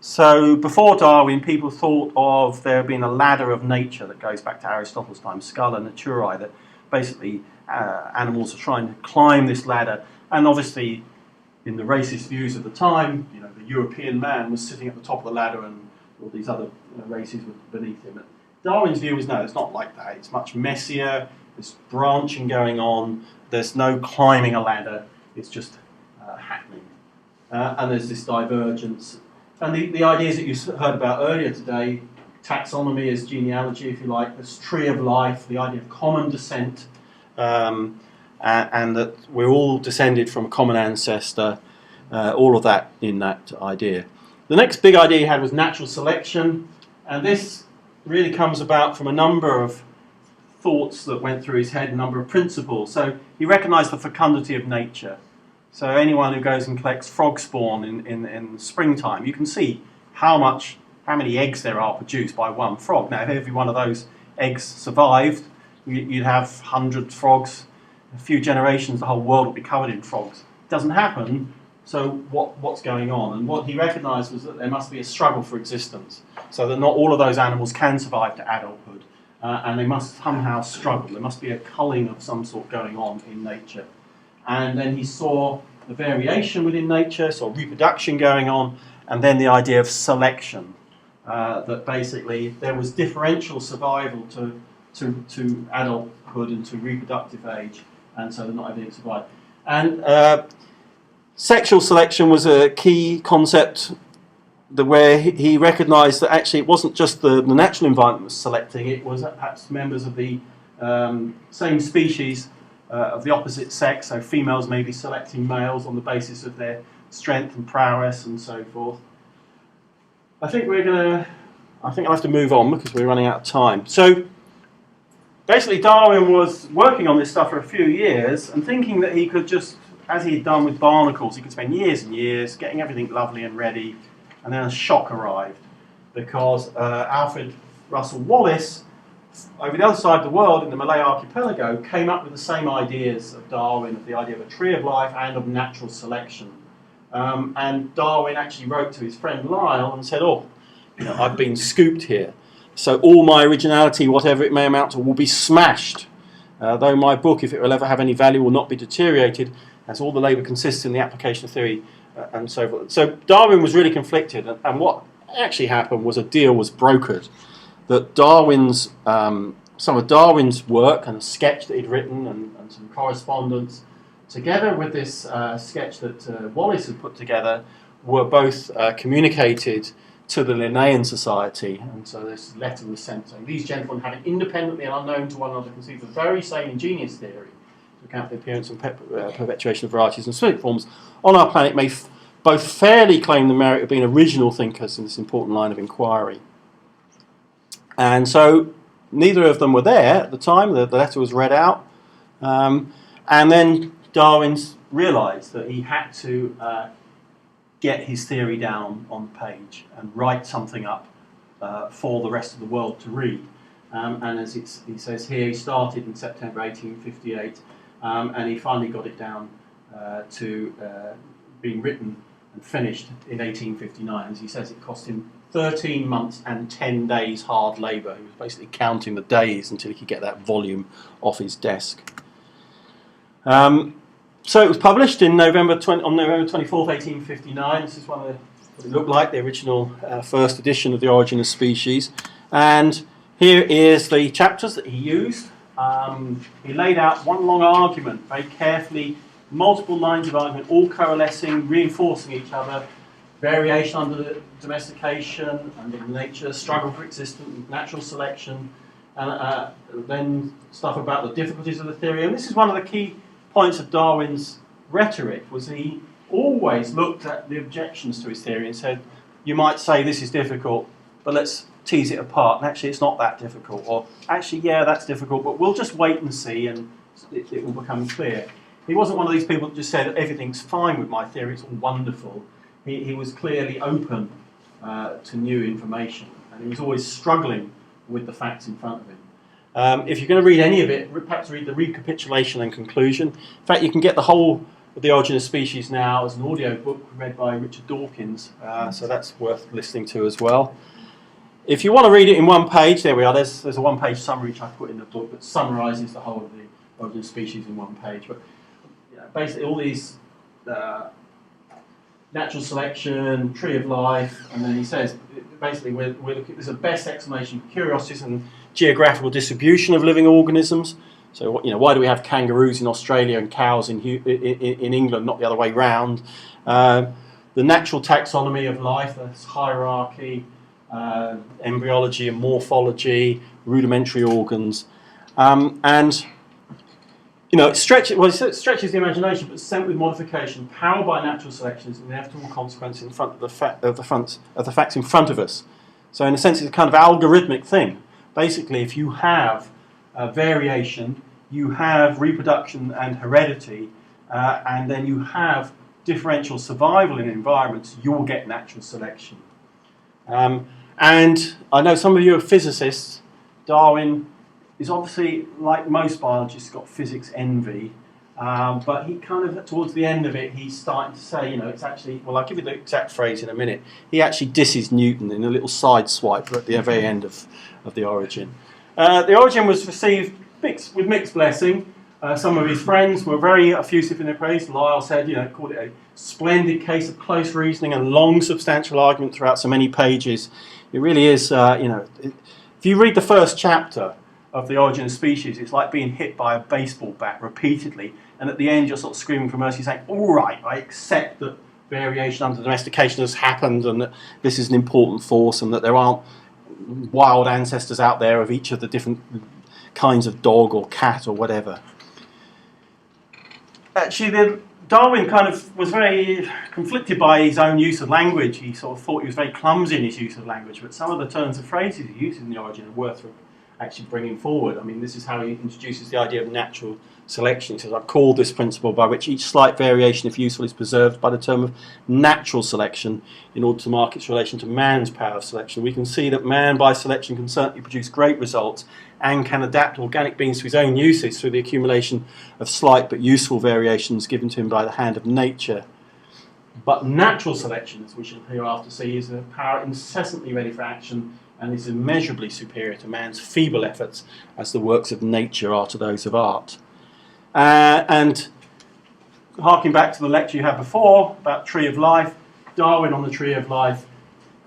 Speaker 1: So before Darwin, people thought of there being a ladder of nature that goes back to Aristotle's time, Scala Naturae, that basically animals are trying to climb this ladder. And obviously, in the racist views of the time, you know, the European man was sitting at the top of the ladder and all these other races were beneath him. Darwin's view was, no, it's not like that. It's much messier, there's branching going on, there's no climbing a ladder, it's just happening. And there's this divergence. And the ideas that you heard about earlier today, taxonomy as genealogy, if you like, this tree of life, the idea of common descent, and that we're all descended from a common ancestor, all of that in that idea. The next big idea he had was natural selection, and this really comes about from a number of thoughts that went through his head, a number of principles. So he recognised the fecundity of nature. So anyone who goes and collects frog spawn in springtime, you can see how many eggs there are produced by one frog. Now, if every one of those eggs survived, you'd have 100 frogs. A few generations, the whole world would be covered in frogs. It doesn't happen, so what's going on? And what he recognised was that there must be a struggle for existence, so that not all of those animals can survive to adulthood, and they must somehow struggle. There must be a culling of some sort going on in nature. And then he saw the variation within nature, saw reproduction going on, and then the idea of selection, that basically there was differential survival to adulthood and to reproductive age, and so not everything survived. And sexual selection was a key concept where he recognised that actually it wasn't just the natural environment was selecting, it was perhaps members of the same species of the opposite sex, so females may be selecting males on the basis of their strength and prowess and so forth. I think I'll have to move on because we're running out of time. So basically Darwin was working on this stuff for a few years and thinking that he could just, as he had done with barnacles, he could spend years and years getting everything lovely and ready, and then a shock arrived because Alfred Russel Wallace, over the other side of the world in the Malay archipelago, came up with the same ideas of Darwin, of the idea of a tree of life and of natural selection. And Darwin actually wrote to his friend Lyell and said, oh, I've been scooped here. So all my originality, whatever it may amount to, will be smashed. Though my book, if it will ever have any value, will not be deteriorated, as all the labour consists in the application of theory and so forth. So Darwin was really conflicted, and what actually happened was a deal was brokered. That Darwin's, some of Darwin's work and a sketch that he'd written and some correspondence, together with this sketch that Wallace had put together, were both communicated to the Linnaean Society. And so this letter was sent saying, these gentlemen, having independently and unknown to one another conceived the very same ingenious theory to account for the appearance and perpetuation of varieties and specific forms on our planet, may both fairly claim the merit of being original thinkers in this important line of inquiry. And so neither of them were there at the time. The letter was read out. And then Darwin realised that he had to get his theory down on the page and write something up for the rest of the world to read. And as he says here, he started in September 1858 and he finally got it down to being written and finished in 1859. As he says, it cost him 13 months and 10 days hard labour. He was basically counting the days until he could get that volume off his desk. So it was published in on November 24th, 1859. This is one of what it looked like, the original first edition of The Origin of Species. And here is the chapters that he used. He laid out one long argument, very carefully, multiple lines of argument, all coalescing, reinforcing each other. Variation under domestication, under nature, struggle for existence, natural selection, and then stuff about the difficulties of the theory. And this is one of the key points of Darwin's rhetoric, was he always looked at the objections to his theory and said, you might say this is difficult, but let's tease it apart, and actually it's not that difficult, or actually, yeah, that's difficult, but we'll just wait and see, and it will become clear. He wasn't one of these people that just said, everything's fine with my theory, it's all wonderful. He was clearly open to new information, and he was always struggling with the facts in front of him. If you're going to read any of it, perhaps read the recapitulation and conclusion. In fact, you can get the whole of The Origin of Species now as an audio book read by Richard Dawkins, so that's worth listening to as well. If you want to read it in one page, there we are, there's a one-page summary which I put in the book that summarises the whole of The Origin of Species in one page. But basically all these natural selection, tree of life, and then he says, basically we're looking, there's a best explanation for curiosities and geographical distribution of living organisms. So, why do we have kangaroos in Australia and cows in England, not the other way round? The natural taxonomy of life, that's hierarchy, embryology and morphology, rudimentary organs, and it stretches the imagination, but sent with modification, powered by natural selection is an inevitable consequence in front of the facts in front of us. So in a sense, it's a kind of algorithmic thing. Basically, if you have variation, you have reproduction and heredity, and then you have differential survival in environments, you will get natural selection. And I know some of you are physicists. Darwin is obviously, like most biologists, got physics envy, but he kind of, towards the end of it, he's starting to say, it's actually, well, I'll give you the exact phrase in a minute, he actually disses Newton in a little side swipe at the very end of The Origin. The Origin was received with mixed blessing. Some of his friends were very effusive in their praise. Lyell said, called it a splendid case of close reasoning and long substantial argument throughout so many pages. It really is, if you read the first chapter of The Origin of Species, it's like being hit by a baseball bat repeatedly, and at the end you're sort of screaming for mercy, saying, all right, I accept that variation under domestication has happened and that this is an important force and that there aren't wild ancestors out there of each of the different kinds of dog or cat or whatever. actually, Darwin kind of was very conflicted by his own use of language. He sort of thought he was very clumsy in his use of language, but some of the turns of phrases he uses in The Origin are worth actually bringing forward. I mean, this is how he introduces the idea of natural selection. He says, I've called this principle by which each slight variation, if useful, is preserved by the term of natural selection in order to mark its relation to man's power of selection. We can see that man by selection can certainly produce great results and can adapt organic beings to his own uses through the accumulation of slight but useful variations given to him by the hand of nature. But natural selection, as we shall hereafter see, is a power incessantly ready for action and is immeasurably superior to man's feeble efforts as the works of nature are to those of art. And harking back to the lecture you had before about Tree of Life, Darwin on the Tree of Life,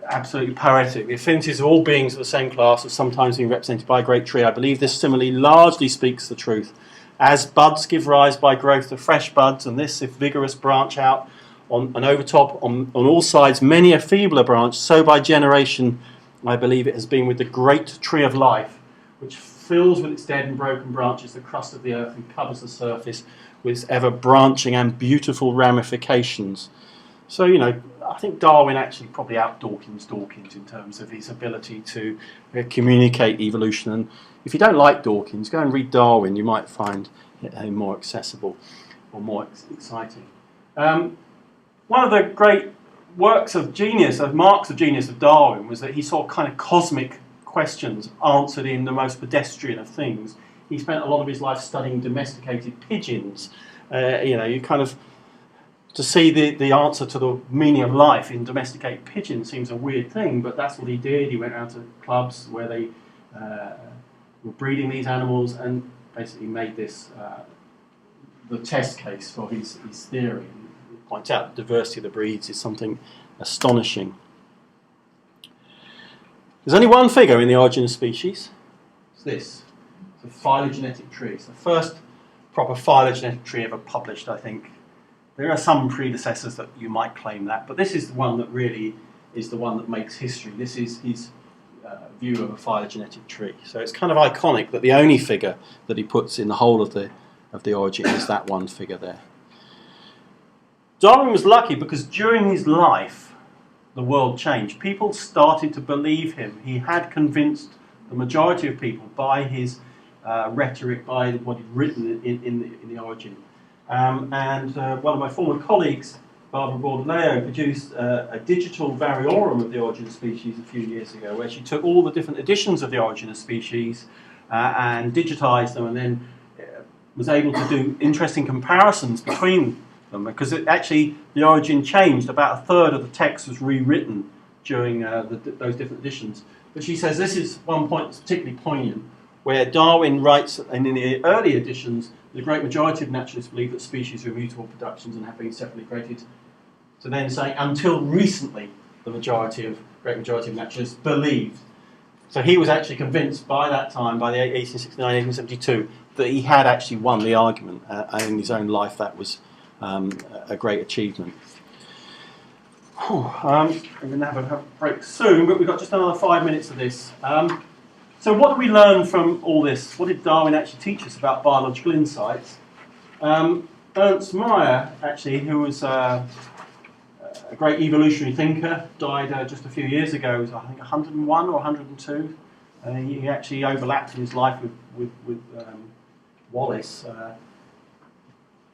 Speaker 1: absolutely poetic. The affinities of all beings of the same class are sometimes being represented by a great tree. I believe this simile largely speaks the truth. As buds give rise by growth of fresh buds, and this, if vigorous, branch out on and overtop on all sides many a feebler branch, so by generation I believe it has been with the great Tree of Life, which fills with its dead and broken branches the crust of the earth and covers the surface with its ever branching and beautiful ramifications. So, you know, I think Darwin actually probably out-Dawkins in terms of his ability to communicate evolution. And if you don't like Dawkins, go and read Darwin. You might find him more accessible or more exciting. One of the great works of genius, of marks of genius of Darwin, was that he saw kind of cosmic questions answered in the most pedestrian of things. He spent a lot of his life studying domesticated pigeons. You know, you kind of to see the answer to the meaning of life in domesticated pigeons seems a weird thing, but that's what he did. He went out to clubs where they were breeding these animals and basically made this the test case for his theory. He points out the diversity of the breeds is something astonishing. There's only one figure in The Origin of Species. It's this. It's a phylogenetic tree. It's the first proper phylogenetic tree ever published, I think. There are some predecessors that you might claim that, but this is the one that really is the one that makes history. This is his view of a phylogenetic tree. So it's kind of iconic that the only figure that he puts in the whole of the Origin is that one figure there. Darwin was lucky because during his life, the world changed. People started to believe him. He had convinced the majority of people by his rhetoric, by what he'd written in the Origin. And one of my former colleagues, Barbara Baudelaire, produced a digital variorum of The Origin of Species a few years ago, where she took all the different editions of The Origin of Species and digitized them, and then was able to do interesting comparisons between them, because actually The Origin changed. About a third of the text was rewritten during those different editions. But she says this is one point that's particularly poignant, where Darwin writes, and in the early editions, the great majority of naturalists believe that species are immutable productions and have been separately created. So then saying, until recently, the great majority of naturalists believed. So he was actually convinced by that time, by the 1869, 1872, that he had actually won the argument. And in his own life, that was a great achievement. I'm going to have a break soon, but we've got just another 5 minutes of this. So what do we learn from all this? What did Darwin actually teach us about biological insights? Ernst Mayr, actually, who was a great evolutionary thinker, died just a few years ago. He was, I think, 101 or 102. He actually overlapped in his life with Wallace.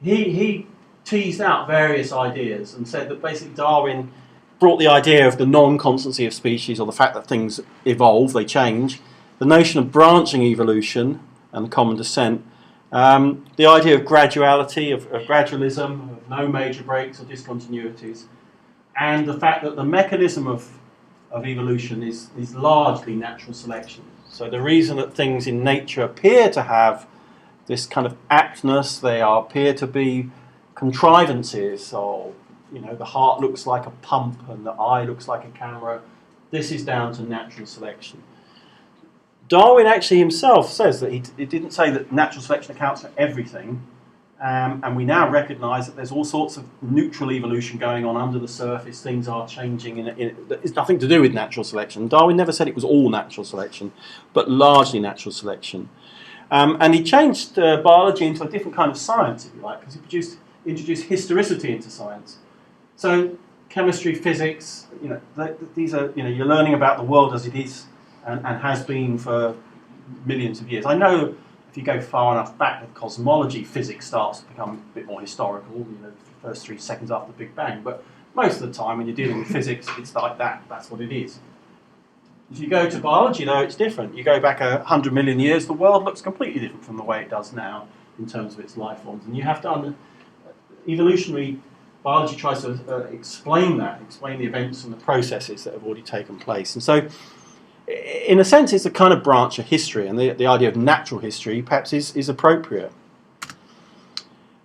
Speaker 1: He teased out various ideas and said that basically Darwin brought the idea of the non-constancy of species, or the fact that things evolve, they change, the notion of branching evolution and common descent, the idea of graduality, of gradualism, of no major breaks or discontinuities, and the fact that the mechanism of evolution is largely natural selection. So the reason that things in nature appear to have this kind of aptness, they appear to be contrivances, or the heart looks like a pump and the eye looks like a camera. This is down to natural selection. Darwin actually himself says that he didn't say that natural selection accounts for everything, and we now recognise that there's all sorts of neutral evolution going on under the surface. Things are changing. It's nothing to do with natural selection. Darwin never said it was all natural selection, but largely natural selection. And he changed biology into a different kind of science, if you like, because he introduced historicity into science. So chemistry, physics, these are, you're learning about the world as it is and has been for millions of years. I know if you go far enough back with cosmology, physics starts to become a bit more historical, the first 3 seconds after the Big Bang, but most of the time when you're dealing with physics, it's like that, that's what it is. If you go to biology, though, it's different. You go back 100 million years, the world looks completely different from the way it does now in terms of its life forms. And you have to evolutionary biology tries to explain the events and the processes that have already taken place. And so, in a sense, it's a kind of branch of history, and the idea of natural history perhaps is appropriate.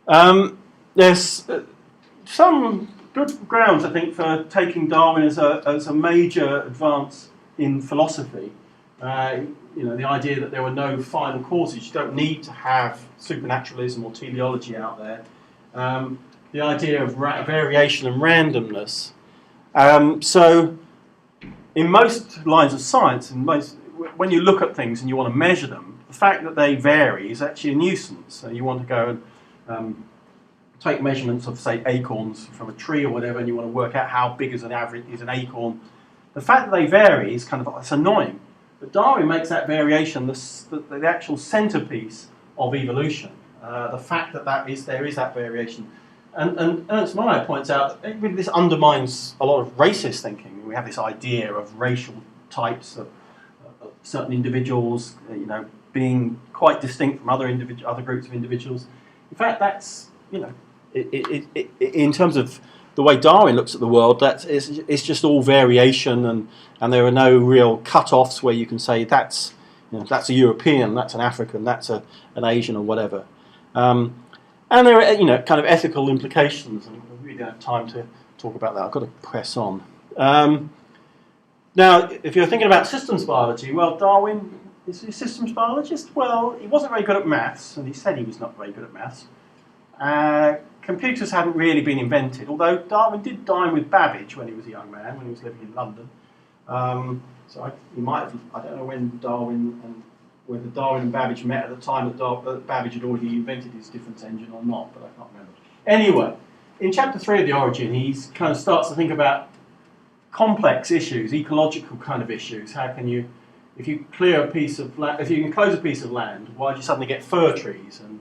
Speaker 1: There's some good grounds, I think, for taking Darwin as a major advance in philosophy. The idea that there were no final causes. You don't need to have supernaturalism or teleology out there. The idea of variation and randomness. So, in most lines of science, when you look at things and you want to measure them, the fact that they vary is actually a nuisance. So you want to go and take measurements of, say, acorns from a tree or whatever, and you want to work out how big is an acorn. The fact that they vary is it's annoying. But Darwin makes that variation the actual centerpiece of evolution. The fact that there is that variation. And Ernst Mayr points out that this undermines a lot of racist thinking. We have this idea of racial types of certain individuals, being quite distinct from other groups of individuals. In fact, that's, in terms of the way Darwin looks at the world, it's just all variation, and there are no real cut-offs where you can say that's a European, that's an African, that's an Asian or whatever. And there are, kind of ethical implications, and we really don't have time to talk about that. I've got to press on. Now, if you're thinking about systems biology, well, Darwin, is he a systems biologist? Well, he wasn't very good at maths, and he said he was not very good at maths. Computers hadn't really been invented, although Darwin did dine with Babbage when he was a young man, when he was living in London. He might have, I don't know whether Darwin and Babbage met at the time that Babbage had already invented his difference engine or not, but I can't remember. Anyway, in chapter 3 of The Origin, he kind of starts to think about complex issues, ecological kind of issues. How can you, if you clear a piece of land, if you enclose a piece of land, why do you suddenly get fir trees? And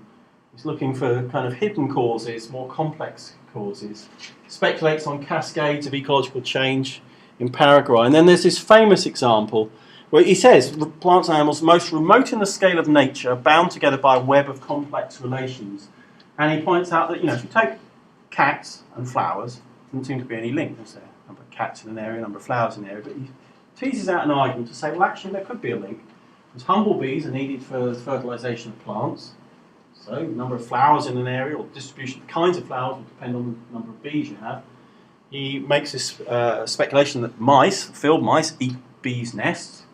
Speaker 1: he's looking for kind of hidden causes, more complex causes. Speculates on cascades of ecological change in Paraguay. And then there's this famous example where he says plants and animals most remote in the scale of nature, bound together by a web of complex relations. And he points out that, if you take cats and flowers, there doesn't seem to be any link, is there? A number of cats in an area, a number of flowers in an area, but he teases out an argument to say, well, actually, there could be a link. Because humblebees are needed for the fertilization of plants. So the number of flowers in an area, or distribution of the kinds of flowers, will depend on the number of bees you have. He makes this speculation that field mice, eat bees' nests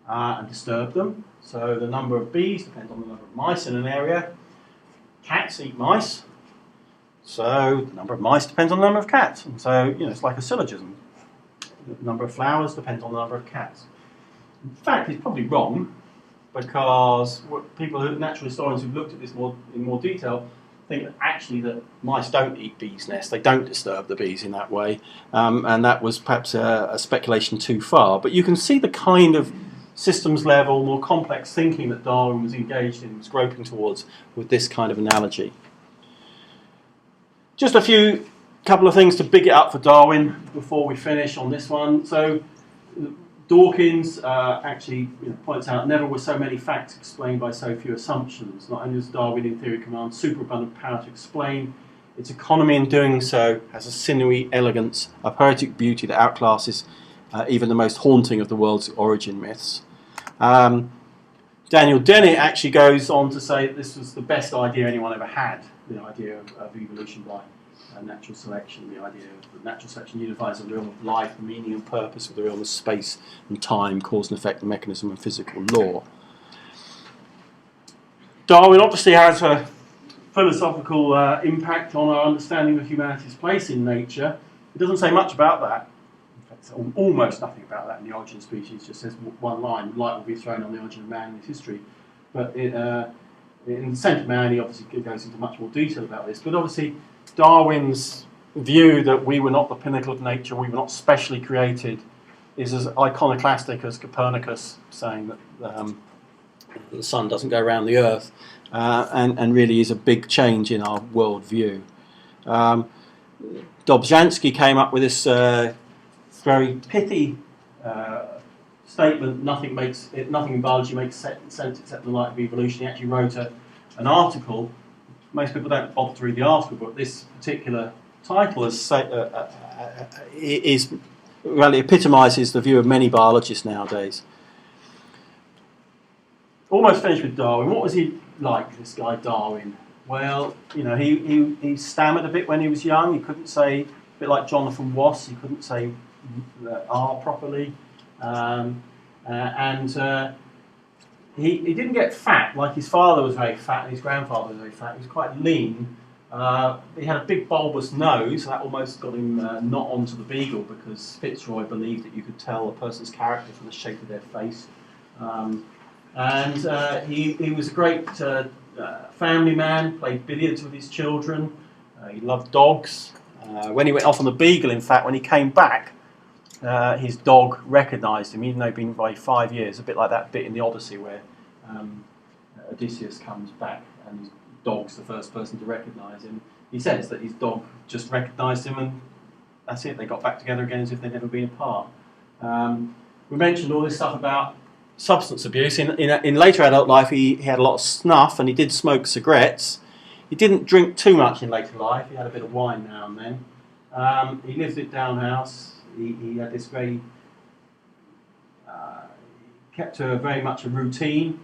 Speaker 1: and disturb them. So the number of bees depends on the number of mice in an area. Cats eat mice. So the number of mice depends on the number of cats. And so, it's like a syllogism. The number of flowers depends on the number of cats. In fact, he's probably wrong, because natural historians who've looked at this in more detail think that actually that mice don't eat bees' nests. They don't disturb the bees in that way. And that was perhaps a speculation too far. But you can see the kind of systems level, more complex thinking that Darwin was engaged in, was groping towards with this kind of analogy. Just a couple of things to big it up for Darwin before we finish on this one. So Dawkins actually points out, never were so many facts explained by so few assumptions. Not only does Darwin in theory command superabundant power to explain, its economy in doing so has a sinewy elegance, a poetic beauty that outclasses even the most haunting of the world's origin myths. Daniel Dennett actually goes on to say that this was the best idea anyone ever had, the idea of evolution by natural selection, the idea that natural selection unifies the realm of life, meaning and purpose with the realm of space and time, cause and effect, the mechanism and physical law. Darwin obviously has a philosophical impact on our understanding of humanity's place in nature. It doesn't say much about that. Almost nothing about that in The Origin of Species. Just says one line: light will be thrown on the origin of man and his history. But in The Scent of Man, he obviously goes into much more detail about this. But obviously, Darwin's view that we were not the pinnacle of nature, we were not specially created, is as iconoclastic as Copernicus saying that the sun doesn't go around the earth, and really is a big change in our world view. Dobzhansky came up with this very pithy statement, nothing in biology makes sense except the light of evolution. He actually wrote an article. Most people don't bother to read the article, but this particular title really epitomises the view of many biologists nowadays. Almost finished with Darwin. What was he like, this guy Darwin? Well, you know, he stammered a bit when he was young. He couldn't say, a bit like Jonathan Wass, he couldn't say R properly. He didn't get fat, like his father was very fat and his grandfather was very fat. He was quite lean. He had a big bulbous nose, that almost got him not onto the Beagle, because Fitzroy believed that you could tell a person's character from the shape of their face. He was a great family man, played billiards with his children. He loved dogs. When he went off on the Beagle, in fact, when he came back, his dog recognised him, even though he'd been by 5 years, a bit like that bit in the Odyssey where Odysseus comes back and his dog's the first person to recognise him. He says that his dog just recognised him and that's it, they got back together again as if they'd never been apart. We mentioned all this stuff about substance abuse. In later adult life, he had a lot of snuff and he did smoke cigarettes. He didn't drink too much in later life. He had a bit of wine now and then. He lived at Downe House. He had this very, kept very much a routine.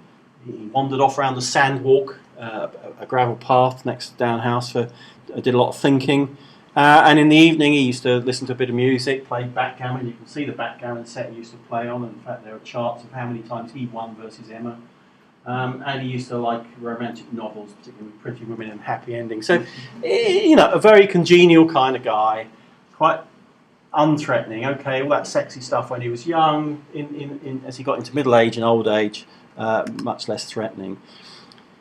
Speaker 1: He wandered off around the sandwalk, a gravel path next to Downe House, did a lot of thinking. And in the evening he used to listen to a bit of music, play backgammon. You can see the backgammon set he used to play on. In fact, there are charts of how many times he won versus Emma. And he used to like romantic novels, particularly with pretty women and happy endings. So, you know, a very congenial kind of guy, quite unthreatening. Okay, all that sexy stuff when he was young. As he got into middle age and old age, much less threatening.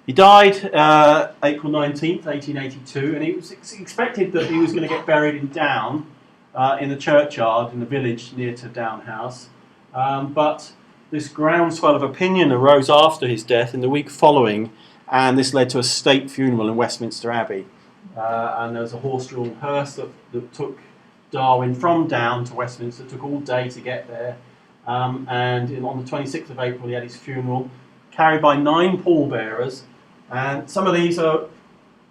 Speaker 1: He died April 19th, 1882, and it was expected that he was going to get buried in Downe, in the churchyard in the village near to Downe House. But this groundswell of opinion arose after his death in the week following, and this led to a state funeral in Westminster Abbey. And there was a horse-drawn hearse that took Darwin from Downe to Westminster. It took all day to get there. And on the 26th of April, he had his funeral, carried by 9 pallbearers. And some of these are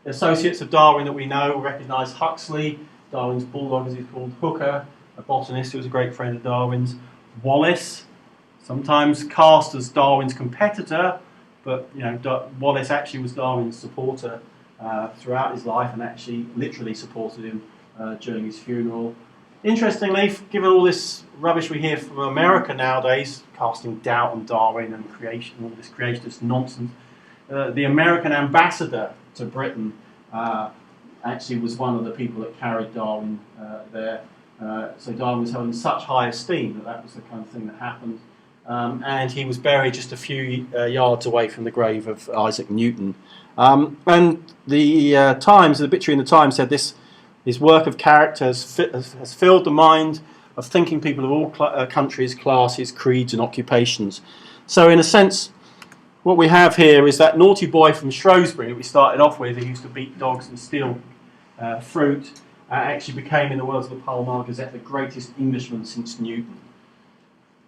Speaker 1: associates of Darwin that we know, recognise Huxley, Darwin's bulldog as he's called, Hooker, a botanist who was a great friend of Darwin's, Wallace, sometimes cast as Darwin's competitor, but you know, Wallace actually was Darwin's supporter throughout his life and actually literally supported him during his funeral. Interestingly, given all this rubbish we hear from America nowadays, casting doubt on Darwin and creation, all this creationist nonsense, the American ambassador to Britain actually was one of the people that carried Darwin there. So Darwin was held in such high esteem that was the kind of thing that happened. And he was buried just a few yards away from the grave of Isaac Newton. And the Times, the obituary in the Times said his work of character has filled the mind of thinking people of all countries, classes, creeds and occupations. So in a sense, what we have here is that naughty boy from Shrewsbury that we started off with, who used to beat dogs and steal fruit, actually became, in the words of the Pall Mall Gazette, the greatest Englishman since Newton.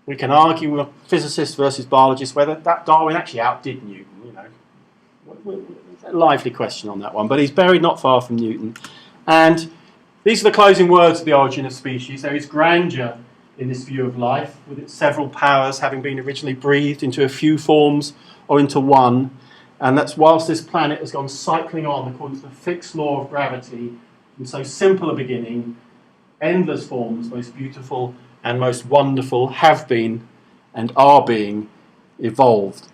Speaker 1: We can argue with physicists versus biologists whether that Darwin actually outdid Newton. You know, a lively question on that one. But he's buried not far from Newton. And these are the closing words of The Origin of Species. There is grandeur in this view of life, with its several powers having been originally breathed into a few forms or into one. And that's whilst this planet has gone cycling on according to the fixed law of gravity, from so simple a beginning, endless forms, most beautiful and most wonderful, have been and are being evolved.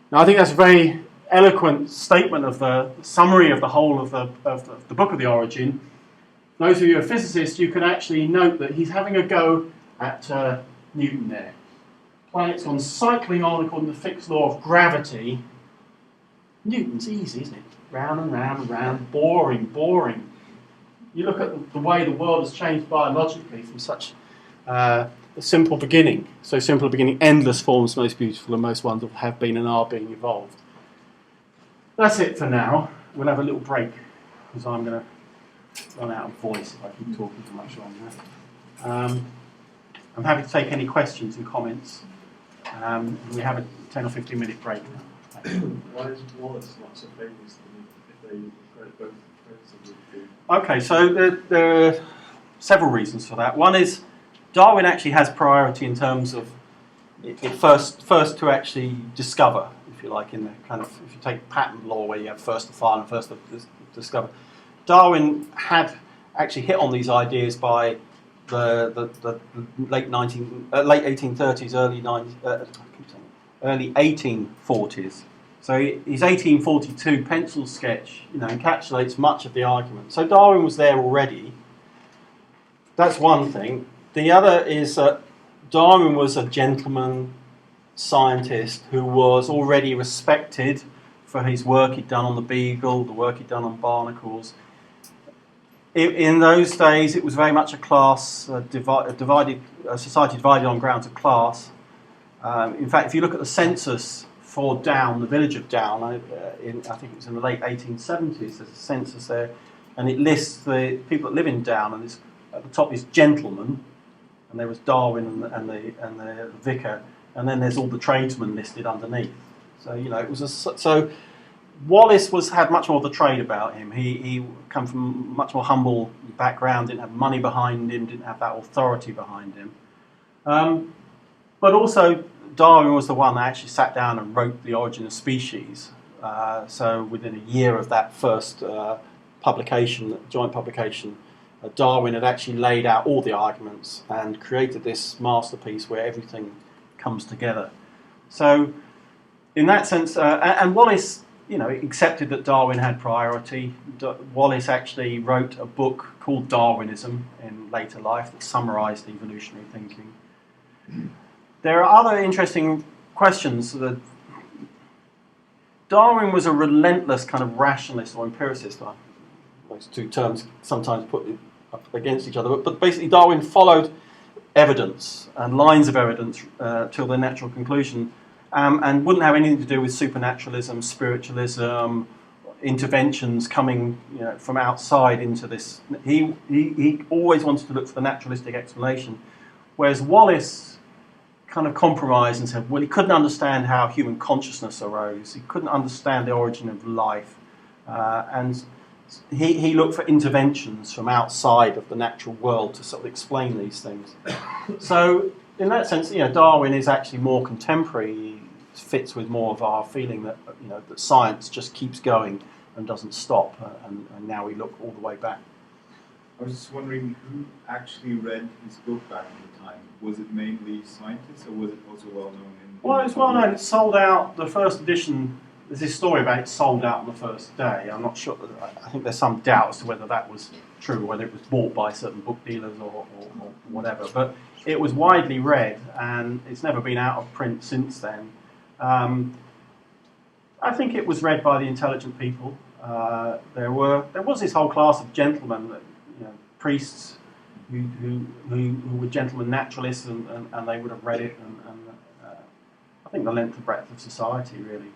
Speaker 1: Now, I think that's a very eloquent statement of the summary of the whole of the book of The Origin. Those of you who are physicists, you can actually note that he's having a go at Newton there. The planet's gone cycling on according to the fixed law of gravity, Newton's easy, isn't it? Round and round and round, boring, boring. You look at the way the world has changed biologically from such a simple beginning. So simple beginning, endless forms, most beautiful and most wonderful, have been and are being evolved. That's it for now. We'll have a little break because I'm going to run out of voice if I keep talking too much longer. I'm happy to take any questions and comments. We have a 10 or 15 minute break now.
Speaker 2: Why is Wallace not so famous if they credit both of the
Speaker 1: Okay, so there are several reasons for that. One is Darwin actually has priority in terms of it first to actually discover, if you like, in the kind of, if you take patent law where you have first to file and first to discover. Darwin had actually hit on these ideas by the late 1830s, early 1840s. So his 1842 pencil sketch, encapsulates much of the argument. So Darwin was there already. That's one thing. The other is that Darwin was a gentleman scientist who was already respected for his work he'd done on the beagle, the work he'd done on barnacles. In those days, it was very much a class divided, a society divided on grounds of class. In fact, if you look at the census for Downe, the village of Downe, I think it was in the late 1870s, there's a census there, and it lists the people that live in Downe, and at the top is gentlemen, and there was Darwin and the vicar, and then there's all the tradesmen listed underneath. So it was so Wallace had much more of the trade about him. He come from much more humble background, didn't have money behind him, didn't have that authority behind him. But also Darwin was the one that actually sat down and wrote The Origin of Species. So within a year of that first joint publication, Darwin had actually laid out all the arguments and created this masterpiece where everything comes together. So in that sense, and Wallace, accepted that Darwin had priority. Wallace actually wrote a book called Darwinism in later life that summarised evolutionary thinking. There are other interesting questions. Darwin was a relentless kind of rationalist or empiricist. Those two terms sometimes put up against each other, but basically Darwin followed evidence and lines of evidence till the natural conclusion, and wouldn't have anything to do with supernaturalism, spiritualism, interventions coming from outside into this. He always wanted to look for the naturalistic explanation, whereas Wallace kind of compromised and said, well, he couldn't understand how human consciousness arose. He couldn't understand the origin of life, and he looked for interventions from outside of the natural world to sort of explain these things. So in that sense, Darwin is actually more contemporary. He fits with more of our feeling that that science just keeps going and doesn't stop, and now we look all the way back.
Speaker 3: I was just wondering who actually read his book back in the time. Was it mainly scientists, or was it also well known?
Speaker 1: Well, it's well known. It sold out. The first edition. There's this story about it sold out on the first day. I'm not sure. I think there's some doubt as to whether that was true, whether it was bought by certain book dealers or whatever. But it was widely read, and it's never been out of print since then. I think it was read by the intelligent people. There was this whole class of gentlemen, priests who were gentlemen naturalists, and they would have read it. And I think the length and breadth of society really.